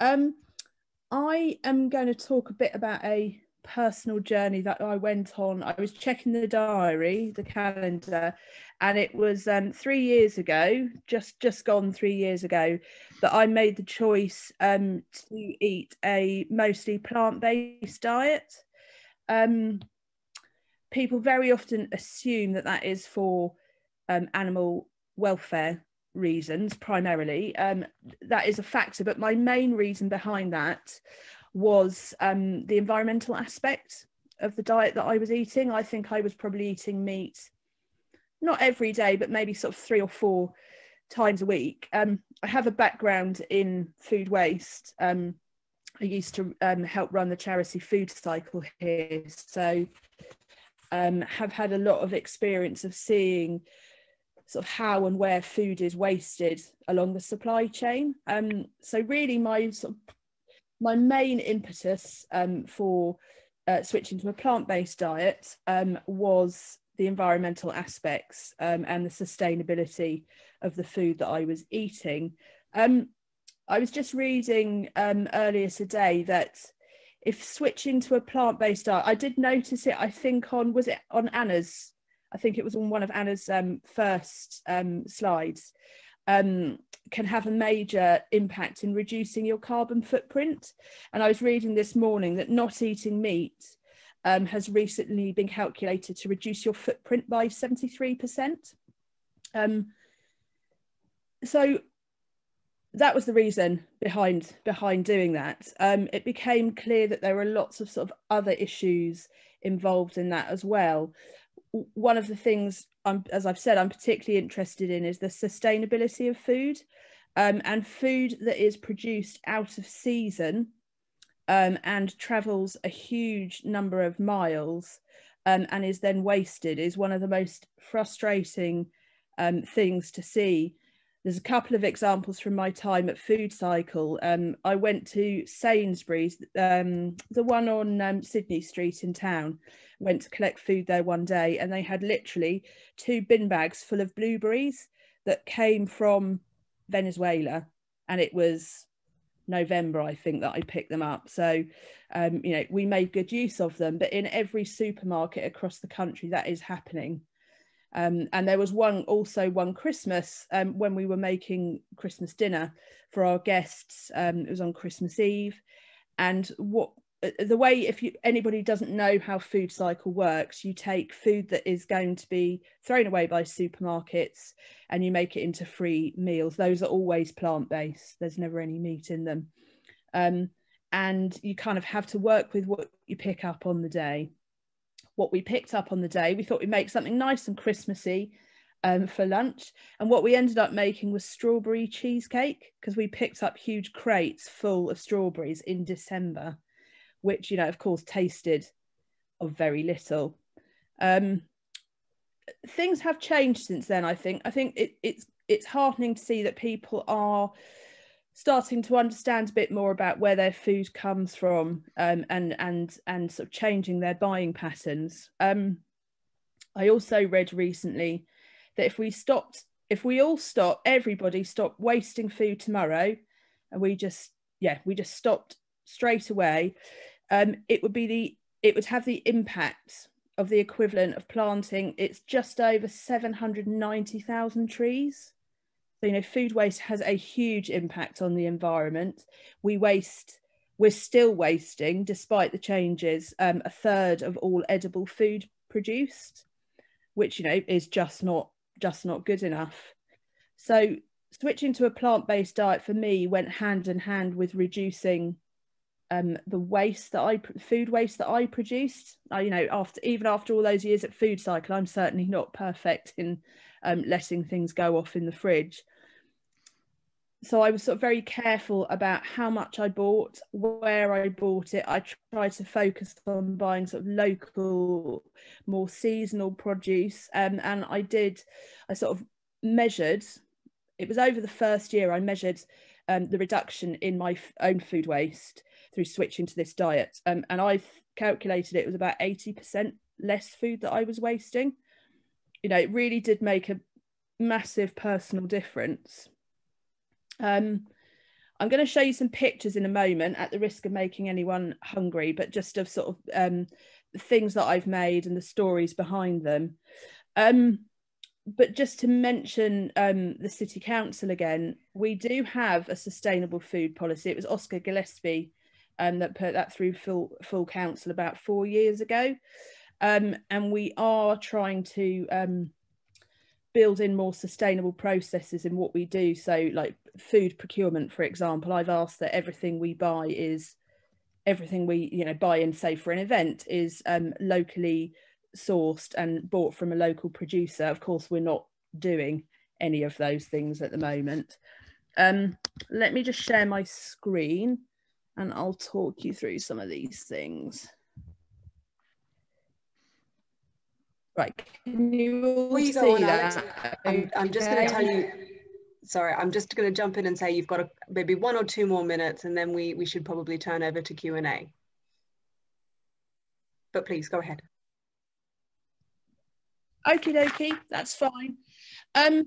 I am going to talk a bit about a personal journey that I went on. I was checking the diary, the calendar, and it was 3 years ago, just gone 3 years ago, that I made the choice to eat a mostly plant-based diet. People very often assume that that is for animal welfare reasons primarily. That is a factor, but my main reason behind that was the environmental aspect of the diet that I was eating. I think I was probably eating meat not every day, but maybe sort of 3 or 4 times a week. I have a background in food waste. I used to help run the charity Food Cycle here, so have had a lot of experience of seeing sort of how and where food is wasted along the supply chain. So really my main impetus for switching to a plant-based diet was the environmental aspects and the sustainability of the food that I was eating. I was just reading earlier today that if switching to a plant-based diet, I did notice it, I think was it on Anna's, I think it was on one of Anna's first slides, can have a major impact in reducing your carbon footprint. And I was reading this morning that not eating meat has recently been calculated to reduce your footprint by 73%. So that was the reason behind doing that. It became clear that there were lots of sort of other issues involved in that as well. One of the things, as I've said, I'm particularly interested in is the sustainability of food, and food that is produced out of season and travels a huge number of miles and is then wasted is one of the most frustrating things to see. There's a couple of examples from my time at Food Cycle. I went to Sainsbury's, the one on Sydney Street in town. Went to collect food there one day, and they had literally 2 bin bags full of blueberries that came from Venezuela, and it was November, I think, that I picked them up. So, you know, we made good use of them, but in every supermarket across the country that is happening. And there was one Christmas when we were making Christmas dinner for our guests. It was on Christmas Eve, and the way, if anybody doesn't know how Food Cycle works, you take food that is going to be thrown away by supermarkets and you make it into free meals. Those are always plant-based. There's never any meat in them. And you kind of have to work with what you pick up on the day. What we picked up on the day, we thought we'd make something nice and Christmassy for lunch. And what we ended up making was strawberry cheesecake, because we picked up huge crates full of strawberries in December, which, you know, of course, tasted of very little. Things have changed since then, I think. I think it's heartening to see that people are starting to understand a bit more about where their food comes from, and sort of changing their buying patterns. I also read recently that if we all stop, everybody stopped wasting food tomorrow, and we just stopped straight away, it would have the impact of the equivalent of planting, it's just over 790,000 trees. So, you know, food waste has a huge impact on the environment. We're still wasting, despite the changes, 1/3 of all edible food produced, which, you know, is just not good enough. So switching to a plant-based diet for me went hand in hand with reducing the food waste that I produced. You know, even after all those years at Food Cycle, I'm certainly not perfect in letting things go off in the fridge. So I was sort of very careful about how much I bought, where I bought it. I tried to focus on buying sort of local, more seasonal produce. And I sort of measured, it was over the first year, I measured the reduction in my own food waste through switching to this diet. And I've calculated it was about 80% less food that I was wasting. You know, it really did make a massive personal difference. I'm going to show you some pictures in a moment, at the risk of making anyone hungry, but just of sort of the things that I've made and the stories behind them. But just to mention the City Council again, we do have a sustainable food policy. It was Oscar Gillespie that put that through full council about 4 years ago. And we are trying to build in more sustainable processes in what we do. So like food procurement, for example, I've asked that everything we buy buy in, say for an event, is locally sourced and bought from a local producer. Of course, we're not doing any of those things at the moment. Let me just share my screen and I'll talk you through some of these things. Right, can you all see that? I'm just going to tell you, sorry, I'm just going to jump in and say you've got maybe 1 or 2 more minutes, and then we should probably turn over to Q&A. But please go ahead. Okie dokie, that's fine. So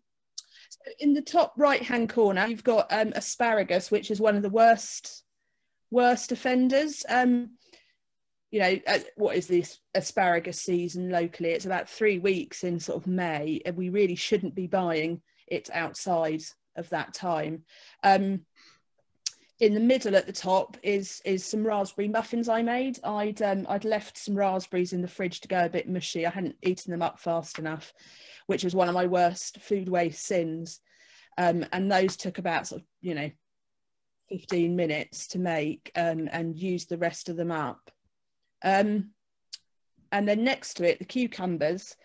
in the top right hand corner, you've got asparagus, which is one of the worst offenders. You know, what is this asparagus season locally? It's about 3 weeks in sort of May, and we really shouldn't be buying it outside of that time. In the middle at the top is some raspberry muffins I made. I'd left some raspberries in the fridge to go a bit mushy. I hadn't eaten them up fast enough, which was one of my worst food waste sins. And those took about sort of, you know, 15 minutes to make, and used the rest of them up. And then next to it, the cucumbers.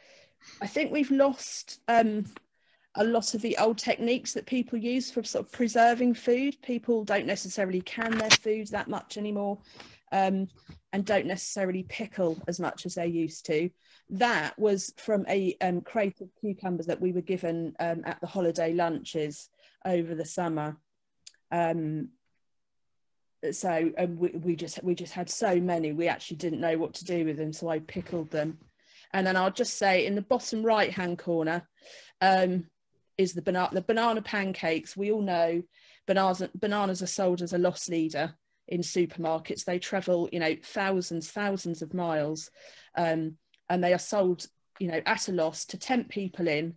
I think we've lost a lot of the old techniques that people use for sort of preserving food. People don't necessarily can their foods that much anymore, and don't necessarily pickle as much as they used to. That was from a crate of cucumbers that we were given at the holiday lunches. over the summer. So we just had so many, we actually didn't know what to do with them, so I pickled them. And then I'll just say in the bottom right hand corner is the banana pancakes. We all know bananas are sold as a loss leader in supermarkets. They travel, you know, thousands of miles, and they are sold, you know, at a loss to tempt people in,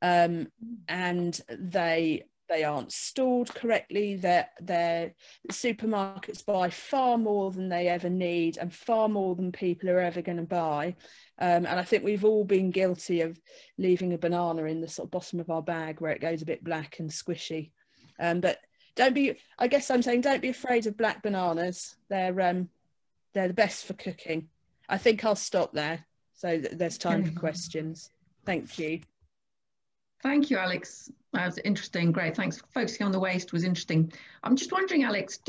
and they aren't stored correctly. The supermarkets buy far more than they ever need and far more than people are ever going to buy. And I think we've all been guilty of leaving a banana in the sort of bottom of our bag where it goes a bit black and squishy. But don't be, I guess I'm saying, don't be afraid of black bananas. They're the best for cooking. I think I'll stop there. So there's time for questions. Thank you. Thank you, Alex. That was interesting. Great. Thanks. Focusing on the waste was interesting. I'm just wondering, Alex,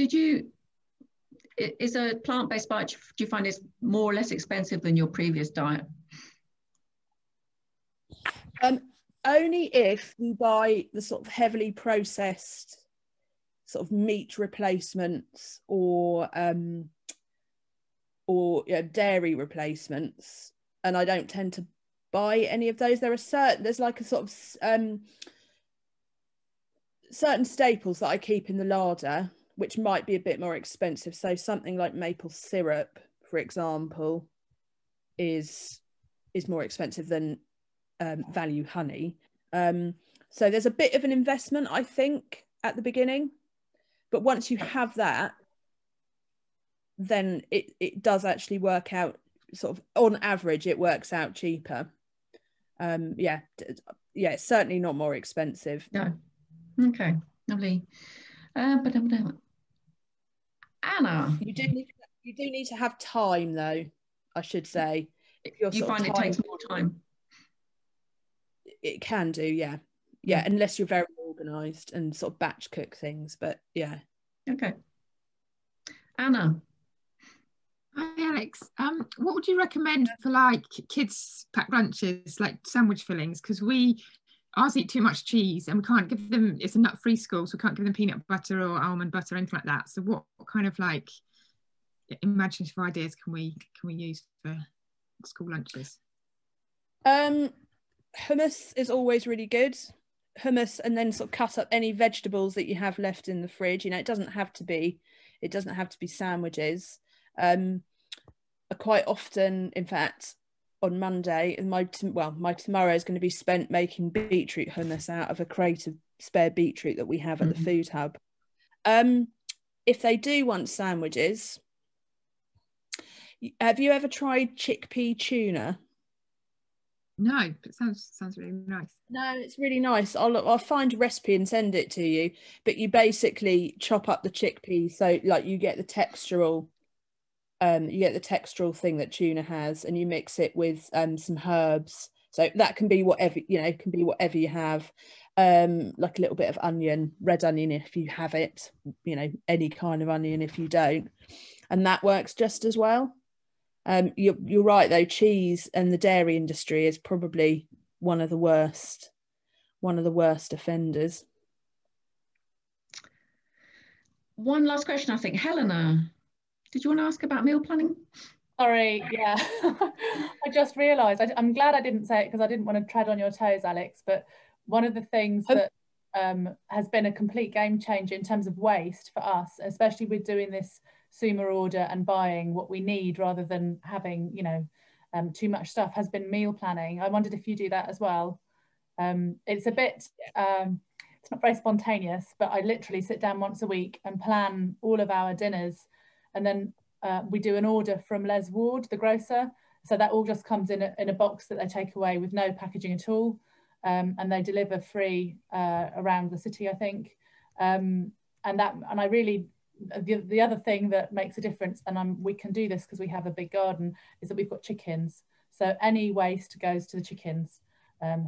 is a plant-based diet, do you find it's more or less expensive than your previous diet? Only if you buy the sort of heavily processed sort of meat replacements or dairy replacements, and I don't tend to buy any of those. There's like a sort of certain staples that I keep in the larder which might be a bit more expensive. So something like maple syrup, for example, is more expensive than value honey. So there's a bit of an investment, I think, at the beginning, but once you have that, then it does actually work out, sort of on average it works out cheaper. Yeah, it's certainly not more expensive. No. Okay, lovely. Anna, you do need to have time, though, I should say. If you find it takes more time. It can do, yeah, unless you're very organised and sort of batch cook things. But yeah. Okay. Anna. Hi, Alex. What would you recommend for like kids' packed lunches, like sandwich fillings? Because ours eat too much cheese and we can't give them, it's a nut-free school, so we can't give them peanut butter or almond butter or anything like that. So what kind of like imaginative ideas can we use for school lunches? Hummus is always really good. Hummus, and then sort of cut up any vegetables that you have left in the fridge. You know, it doesn't have to be sandwiches. Quite often, in fact, on Monday, my tomorrow is going to be spent making beetroot hummus out of a crate of spare beetroot that we have at the food hub. If they do want sandwiches, have you ever tried chickpea tuna? No, but sounds really nice. No, it's really nice. I'll find a recipe and send it to you. But you basically chop up the chickpeas, so like you get the textural thing that tuna has, and you mix it with some herbs. So that can be whatever, you have. Like a little bit of onion, red onion if you have it, any kind of onion if you don't, and that works just as well. You're right though, cheese and the dairy industry is probably one of the worst offenders. One last question, I think. Helena, did you want to ask about meal planning? Sorry, yeah. I just realised, I'm glad I didn't say it because I didn't want to tread on your toes, Alex, but one of the things that has been a complete game changer in terms of waste for us, especially with doing this SUMA order and buying what we need rather than having, too much stuff, has been meal planning. I wondered if you do that as well. It's a bit, it's not very spontaneous, but I literally sit down once a week and plan all of our dinners, and then we do an order from Les Ward, the grocer. So that all just comes in a box that they take away with no packaging at all. And they deliver free around the city, I think. And I really, the other thing that makes a difference, and we can do this because we have a big garden, is that we've got chickens. So any waste goes to the chickens,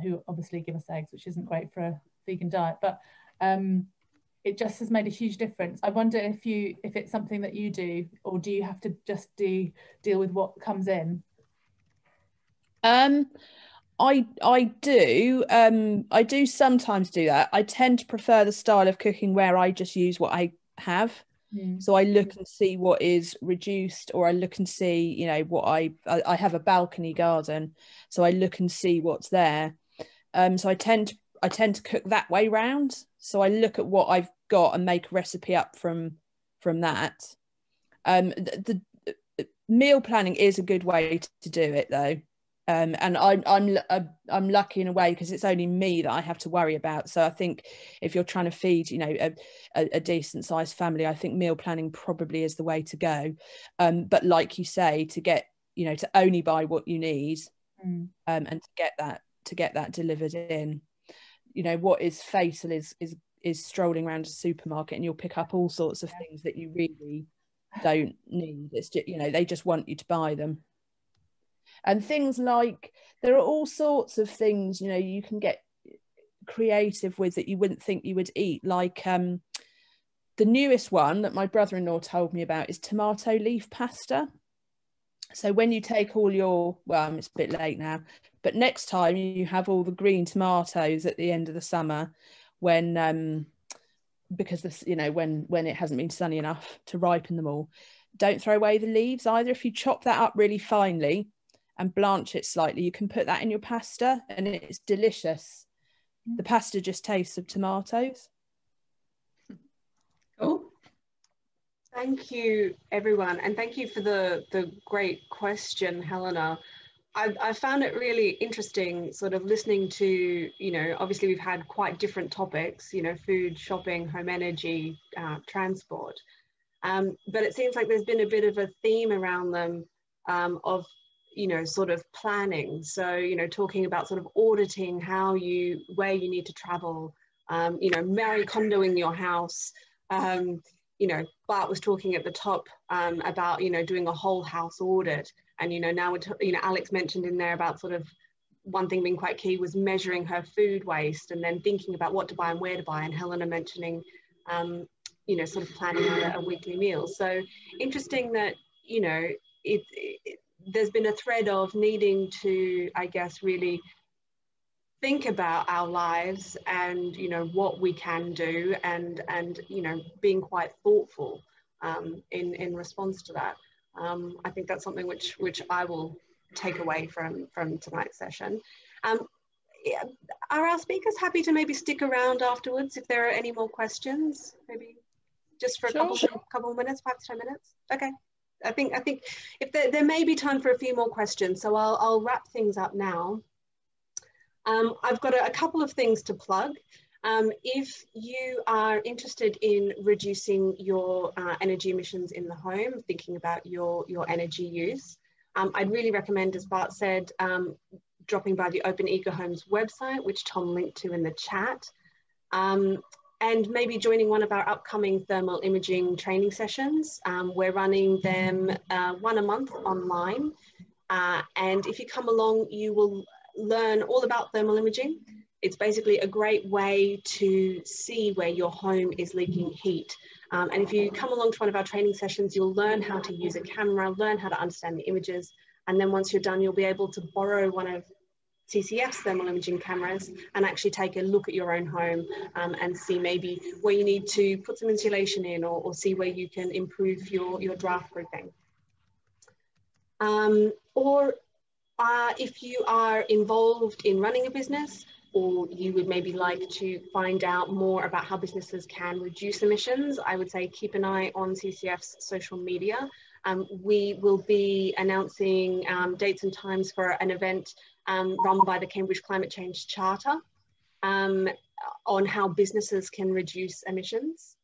who obviously give us eggs, which isn't great for a vegan diet, but it just has made a huge difference. I wonder if it's something that you do, or do you have to just deal with what comes in? I do sometimes do that. I tend to prefer the style of cooking where I just use what I have. So I look and see what is reduced, or I look and see, you know, what I have a balcony garden, so I look and see what's there. So I tend to cook that way round. So I look at what I've got and make a recipe up from that. The meal planning is a good way to do it though. And I'm lucky in a way because it's only me that I have to worry about. So I think if you're trying to feed, you know, a decent sized family, I think meal planning probably is the way to go. But like you say, to get, you know, to only buy what you need, and to get that delivered in. You know, what is fatal is strolling around a supermarket and you'll pick up all sorts of things that you really don't need. It's just, you know, they just want you to buy them. And things like, there are all sorts of things, you know, you can get creative with that you wouldn't think you would eat. Like the newest one that my brother-in-law told me about is tomato leaf pasta. So when you take all your, well, it's a bit late now, but next time you have all the green tomatoes at the end of the summer, when because this, you know, when it hasn't been sunny enough to ripen them all, don't throw away the leaves either. If you chop that up really finely and blanch it slightly, you can put that in your pasta and it's delicious. The pasta just tastes of tomatoes. Cool. Thank you, everyone. And thank you for the great question, Helena. I found it really interesting sort of listening to, you know, obviously we've had quite different topics, you know, food, shopping, home energy, transport. But it seems like there's been a bit of a theme around them of, you know, sort of planning. So, you know, talking about sort of auditing where you need to travel, you know, Marie Kondoing your house. You know, Bart was talking at the top about, you know, doing a whole house audit. And, you know, now, you know, Alex mentioned in there about sort of one thing being quite key was measuring her food waste and then thinking about what to buy and where to buy. And Helena mentioning, you know, sort of planning out a weekly meal. So interesting that, you know, there's been a thread of needing to, I guess, really think about our lives and, you know, what we can do and you know, being quite thoughtful in response to that. I think that's something which I will take away from tonight's session. Yeah, are our speakers happy to maybe stick around afterwards if there are any more questions? Maybe just for a couple of minutes, 5 to 10 minutes. Okay. I think if there may be time for a few more questions, so I'll wrap things up now. I've got a couple of things to plug. If you are interested in reducing your energy emissions in the home, thinking about your energy use, I'd really recommend, as Bart said, dropping by the Open Eco Homes website, which Tom linked to in the chat, and maybe joining one of our upcoming thermal imaging training sessions. We're running them 1 a month online. And if you come along, you will learn all about thermal imaging. It's basically a great way to see where your home is leaking heat. And if you come along to one of our training sessions, you'll learn how to use a camera, learn how to understand the images. And then once you're done, you'll be able to borrow one of CCF's thermal imaging cameras and actually take a look at your own home and see maybe where you need to put some insulation in or see where you can improve your draft proofing. Or if you are involved in running a business, or you would maybe like to find out more about how businesses can reduce emissions, I would say keep an eye on CCF's social media. We will be announcing dates and times for an event run by the Cambridge Climate Change Charter on how businesses can reduce emissions.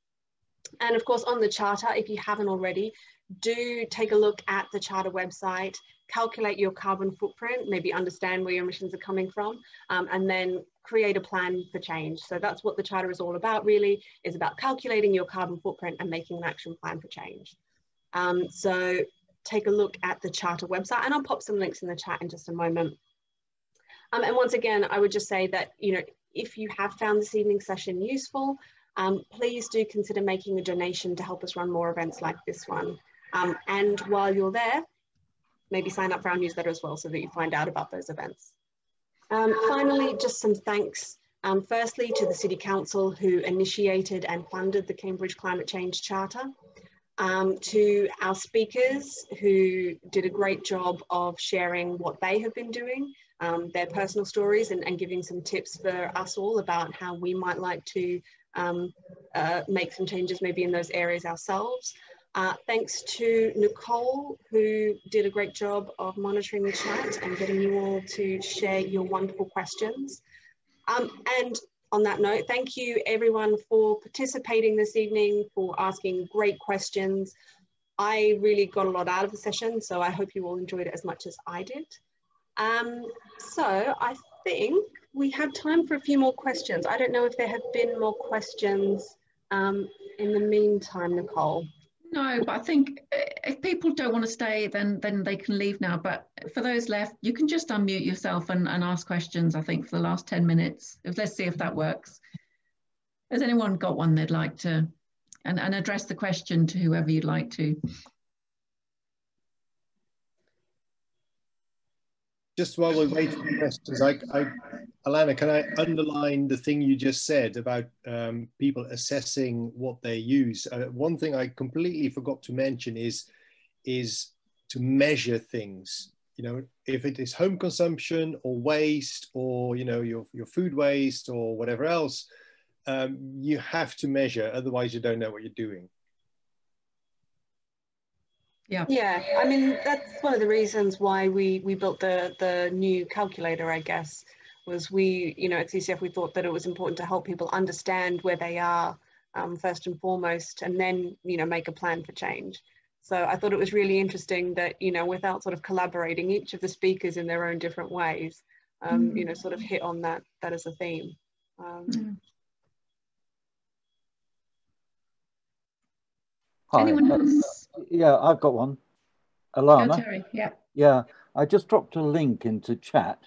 And of course, on the Charter, if you haven't already, do take a look at the Charter website, calculate your carbon footprint, maybe understand where your emissions are coming from, and then create a plan for change. So that's what the Charter is all about, really, is about calculating your carbon footprint and making an action plan for change. So take a look at the Charter website, and I'll pop some links in the chat in just a moment. And once again, I would just say that, you know, if you have found this evening's session useful, please do consider making a donation to help us run more events like this one. And while you're there, maybe sign up for our newsletter as well so that you find out about those events. Finally, just some thanks. Firstly, to the City Council who initiated and funded the Cambridge Climate Change Charter. To our speakers who did a great job of sharing what they have been doing, their personal stories, and giving some tips for us all about how we might like to make some changes maybe in those areas ourselves. Thanks to Nicole, who did a great job of monitoring the chat and getting you all to share your wonderful questions. And on that note, thank you everyone for participating this evening, for asking great questions. I really got a lot out of the session, so I hope you all enjoyed it as much as I did. So I think we have time for a few more questions. I don't know if there have been more questions in the meantime, Nicole. No, but I think if people don't want to stay, then they can leave now. But for those left, you can just unmute yourself and ask questions, I think, for the last 10 minutes. Let's see if that works. Has anyone got one they'd like to, and address the question to whoever you'd like to? Just while we wait for questions, Alana, can I underline the thing you just said about people assessing what they use? One thing I completely forgot to mention is to measure things. You know, if it is home consumption or waste, or you know, your food waste or whatever else, you have to measure. Otherwise, you don't know what you're doing. Yeah, I mean, that's one of the reasons why we built the new calculator, I guess, was we, you know, at CCF, we thought that it was important to help people understand where they are first and foremost, and then, you know, make a plan for change. So I thought it was really interesting that, you know, without sort of collaborating, each of the speakers in their own different ways, you know, sort of hit on that as a theme. Hi. Anyone else? Yeah, I've got one. Alana. Go, Terry. Yeah. Yeah, I just dropped a link into chat.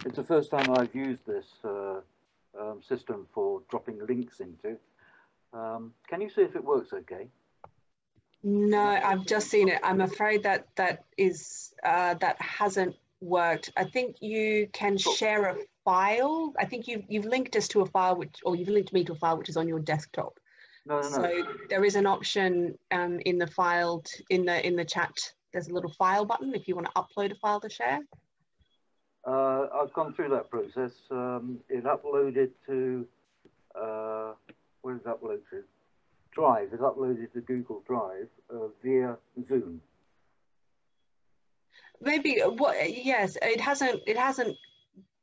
It's the first time I've used this system for dropping links into. Can you see if it works okay? No, I've just seen it. I'm afraid that that hasn't worked. I think you can share a file. I think you've linked us to a file, or you've linked me to a file which is on your desktop. No. So there is an option in the file, in the chat. There's a little file button if you want to upload a file to share. I've gone through that process. It uploaded to, where is it uploaded to? Drive. It's uploaded to Google Drive via Zoom. Maybe yes, it hasn't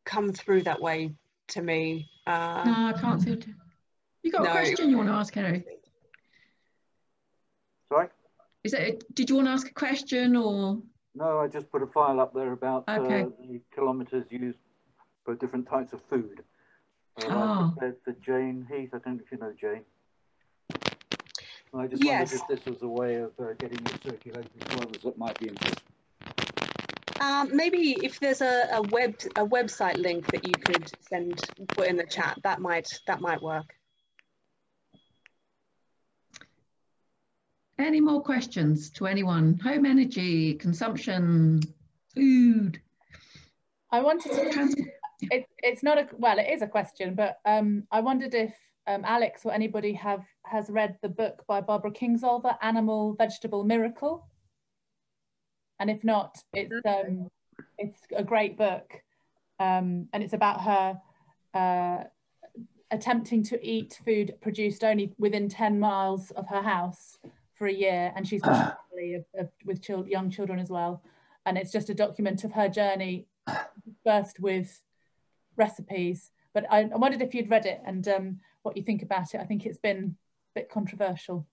come through that way to me. No, I can't see it. You got a question you want to ask, Harry? Sorry? Did you want to ask a question, or? No, I just put a file up there about the kilometres used for different types of food. I prepared for Jane Heath. I don't know if you know Jane. I just wondered if this was a way of getting it circulated to others that might be interested. Maybe if there's a website link that you could put in the chat, that might work. Any more questions to anyone? Home energy, consumption, food. I wanted to. It's not well, it is a question, but I wondered if Alex or anybody has read the book by Barbara Kingsolver, Animal Vegetable Miracle. And if not, it's a great book, and it's about her attempting to eat food produced only within 10 miles of her house for a year, and she's got a family with young children as well. And it's just a document of her journey, first with recipes. But I wondered if you'd read it and what you think about it. I think it's been a bit controversial.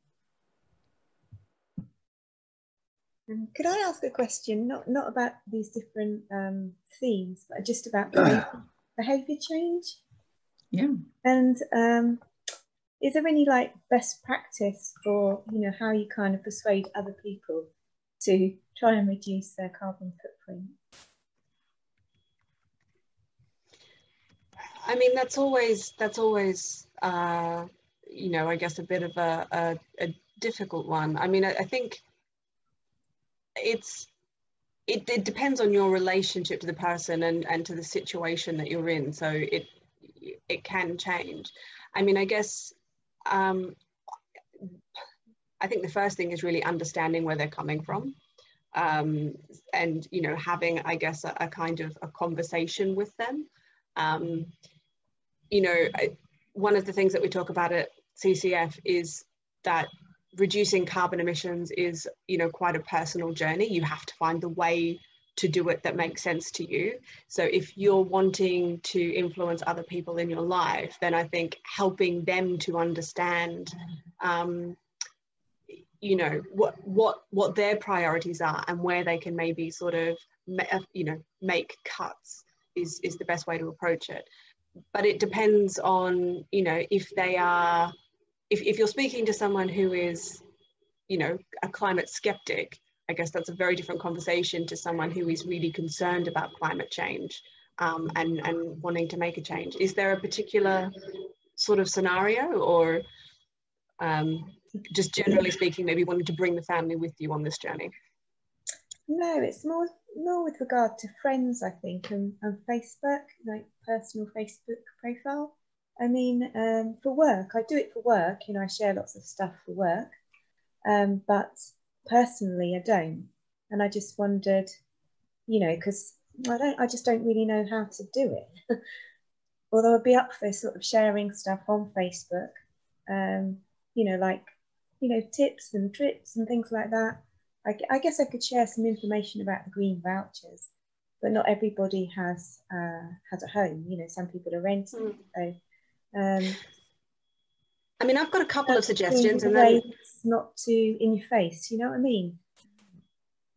Could I ask a question, not about these different themes, but just about behaviour change? Yeah. And is there any like best practice for, you know, how you kind of persuade other people to try and reduce their carbon footprint? I mean, that's always you know, I guess a bit of a difficult one. I mean, I think it's it depends on your relationship to the person and to the situation that you're in. So it can change. I mean, I guess, I think the first thing is really understanding where they're coming from. And, you know, having, I guess, a kind of a conversation with them. You know, one of the things that we talk about at CCF is that reducing carbon emissions is, you know, quite a personal journey. You have to find the way to do it that makes sense to you. So if you're wanting to influence other people in your life, then I think helping them to understand, you know, what their priorities are and where they can maybe sort of, you know, make cuts is the best way to approach it. But it depends on, you know, if they are, if you're speaking to someone who is, you know, a climate skeptic, I guess that's a very different conversation to someone who is really concerned about climate change and wanting to make a change. Is there a particular sort of scenario, or just generally speaking, maybe wanting to bring the family with you on this journey? No, it's more with regard to friends, I think, and Facebook, like personal Facebook profile. I mean, for work, I do it for work, you know, I share lots of stuff for work, but personally I don't. And I just wondered, you know, because I just don't really know how to do it. Although I'd be up for sort of sharing stuff on Facebook, you know, like, you know, tips and trips and things like that. I guess I could share some information about the green vouchers, but not everybody has a home. You know, some people are renting. So, I mean, I've got a couple of suggestions, and then not to in your face. You know what I mean?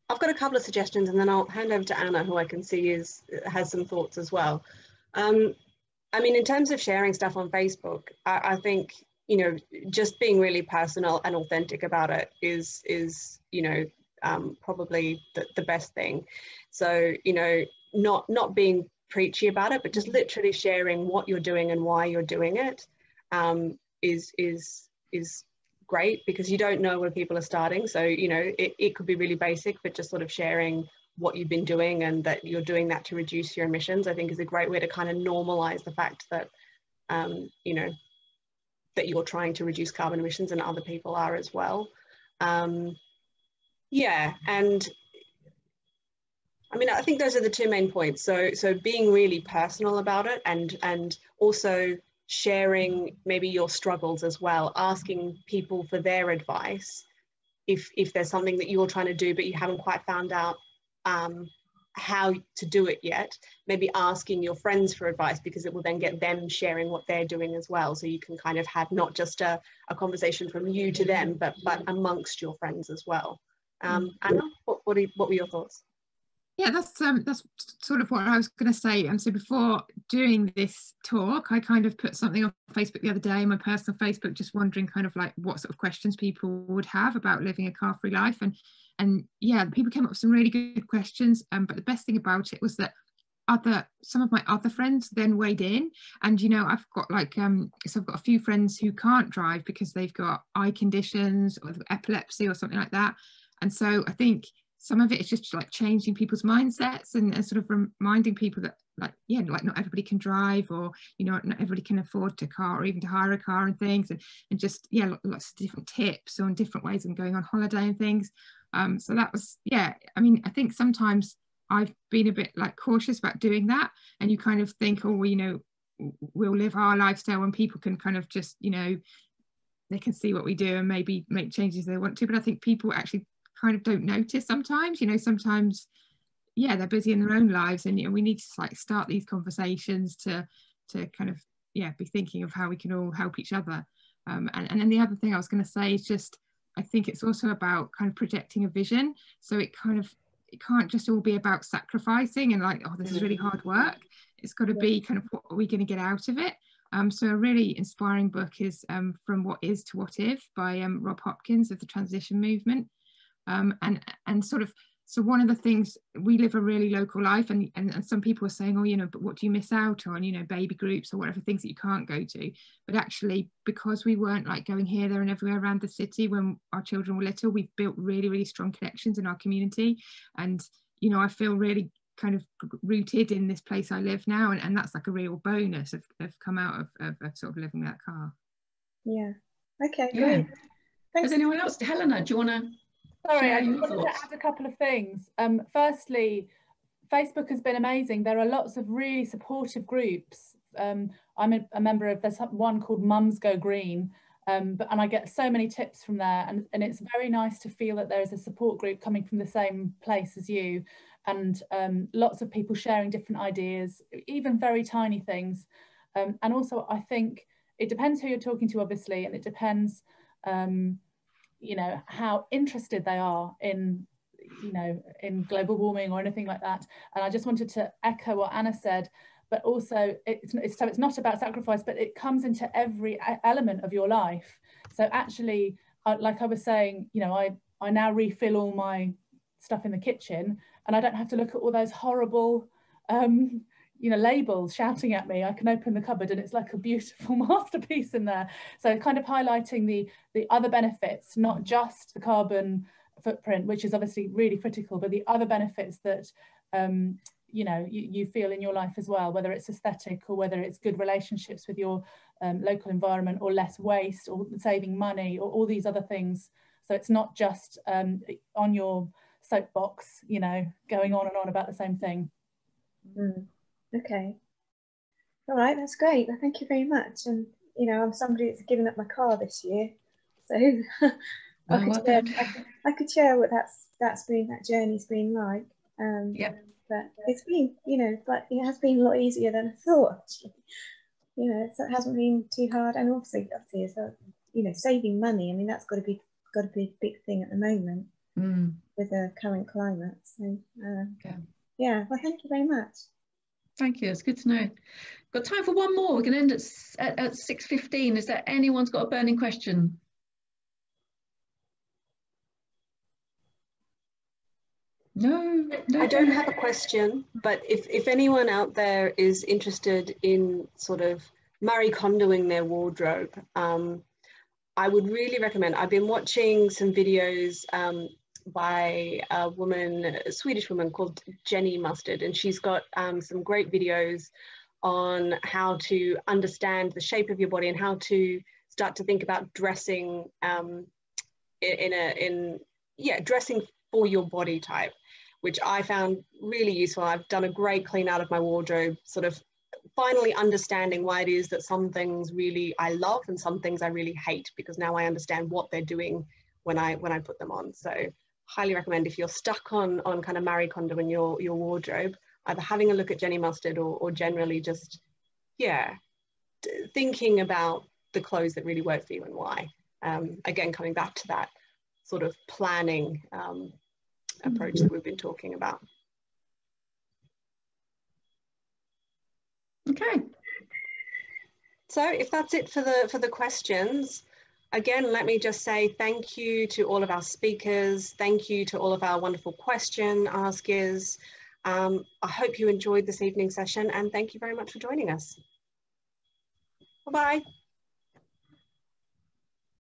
I've got a couple of suggestions, and then I'll hand over to Anna, who I can see has some thoughts as well. I mean, in terms of sharing stuff on Facebook, I think, you know, just being really personal and authentic about it is you know, probably the best thing. So, you know, not being preachy about it, but just literally sharing what you're doing and why you're doing it is great, because you don't know where people are starting. So, you know, it could be really basic, but just sort of sharing what you've been doing and that you're doing that to reduce your emissions, I think is a great way to kind of normalize the fact that, you know, that you're trying to reduce carbon emissions and other people are as well. Yeah, and I mean, I think those are the two main points. So being really personal about it, and also sharing maybe your struggles as well, asking people for their advice if there's something that you're trying to do but you haven't quite found out how to do it yet, maybe asking your friends for advice, because it will then get them sharing what they're doing as well. So you can kind of have not just a conversation from you to them, but amongst your friends as well. Anna, what were your thoughts? Yeah, that's sort of what I was going to say. And so before doing this talk, I kind of put something on Facebook the other day, my personal Facebook, just wondering kind of like what sort of questions people would have about living a car-free life. And yeah, people came up with some really good questions. But the best thing about it was that some of my other friends then weighed in. And, you know, I've got like, so I've got a few friends who can't drive because they've got eye conditions or epilepsy or something like that. And so I think some of it is just like changing people's mindsets and sort of reminding people that, like, yeah, like not everybody can drive, or, you know, not everybody can afford a car or even to hire a car and things, and just, yeah, lots of different tips on different ways of going on holiday and things. So that was, yeah, I mean, I think sometimes I've been a bit like cautious about doing that, and you kind of think, oh, well, you know, we'll live our lifestyle when people can kind of just, you know, they can see what we do and maybe make changes they want to. But I think people actually kind of don't notice sometimes, you know, sometimes, yeah, they're busy in their own lives, and, you know, we need to like start these conversations to kind of, yeah, be thinking of how we can all help each other. And then the other thing I was going to say is just, I think it's also about kind of projecting a vision. So it can't just all be about sacrificing and like, oh, this is really hard work. It's got to be kind of, what are we going to get out of it? So a really inspiring book is From What Is to What If by Rob Hopkins of the Transition Movement. And sort of, so one of the things, we live a really local life, and some people are saying, oh, you know, but what do you miss out on, you know, baby groups or whatever, things that you can't go to. But actually, because we weren't like going here, there and everywhere around the city when our children were little, we've built really, really strong connections in our community. And, you know, I feel really kind of rooted in this place I live now, and that's like a real bonus of come out of sort of living that car. Yeah. Okay, Yeah. great. Thanks. Does anyone else? Helena, do you want to? Sorry, I just wanted to add a couple of things. Firstly, Facebook has been amazing. There are lots of really supportive groups. I'm a member of, there's one called Mums Go Green, and I get so many tips from there, and it's very nice to feel that there is a support group coming from the same place as you, and lots of people sharing different ideas, even very tiny things. And also, I think it depends who you're talking to, obviously, and it depends you know, how interested they are in, you know, in global warming or anything like that. And I just wanted to echo what Anna said, but also so it's not about sacrifice, but it comes into every element of your life. So actually, like I was saying, you know, I now refill all my stuff in the kitchen, and I don't have to look at all those horrible you know, labels shouting at me. I can open the cupboard and it's like a beautiful masterpiece in there. So kind of highlighting the other benefits, not just the carbon footprint, which is obviously really critical, but the other benefits that you know, you feel in your life as well, whether it's aesthetic or whether it's good relationships with your local environment, or less waste, or saving money, or all these other things. So it's not just on your soapbox, you know, going on and on about the same thing. Okay. All right, that's great. Well, thank you very much. And you know, I'm somebody that's given up my car this year, so I could share what that journey's been like. Yeah. But it's been, you know, but it has been a lot easier than I thought. Actually. You know, so it hasn't been too hard, and obviously, as you know, saving money. I mean, that's got to be a big thing at the moment with the current climate. So yeah. Well, thank you very much. Thank you. It's good to know. Got time for one more. We can end at 6:15. Is there anyone's got a burning question? No. I don't have a question, but if anyone out there is interested in sort of Marie Kondoing their wardrobe, I would really recommend. I've been watching some videos by a Swedish woman called Jenny Mustard, and she's got some great videos on how to understand the shape of your body and how to start to think about dressing dressing for your body type, which I found really useful. I've done a great clean out of my wardrobe, sort of finally understanding why it is that some things really I love and some things I really hate, because now I understand what they're doing when I put them on. So highly recommend, if you're stuck on kind of Marie Kondo in your wardrobe, either having a look at Jenny Mustard or generally just, thinking about the clothes that really work for you and why. Again, coming back to that sort of planning approach that we've been talking about. Okay. So if that's it for the questions, again, let me just say thank you to all of our speakers. Thank you to all of our wonderful question askers. I hope you enjoyed this evening's session, and thank you very much for joining us. Bye-bye.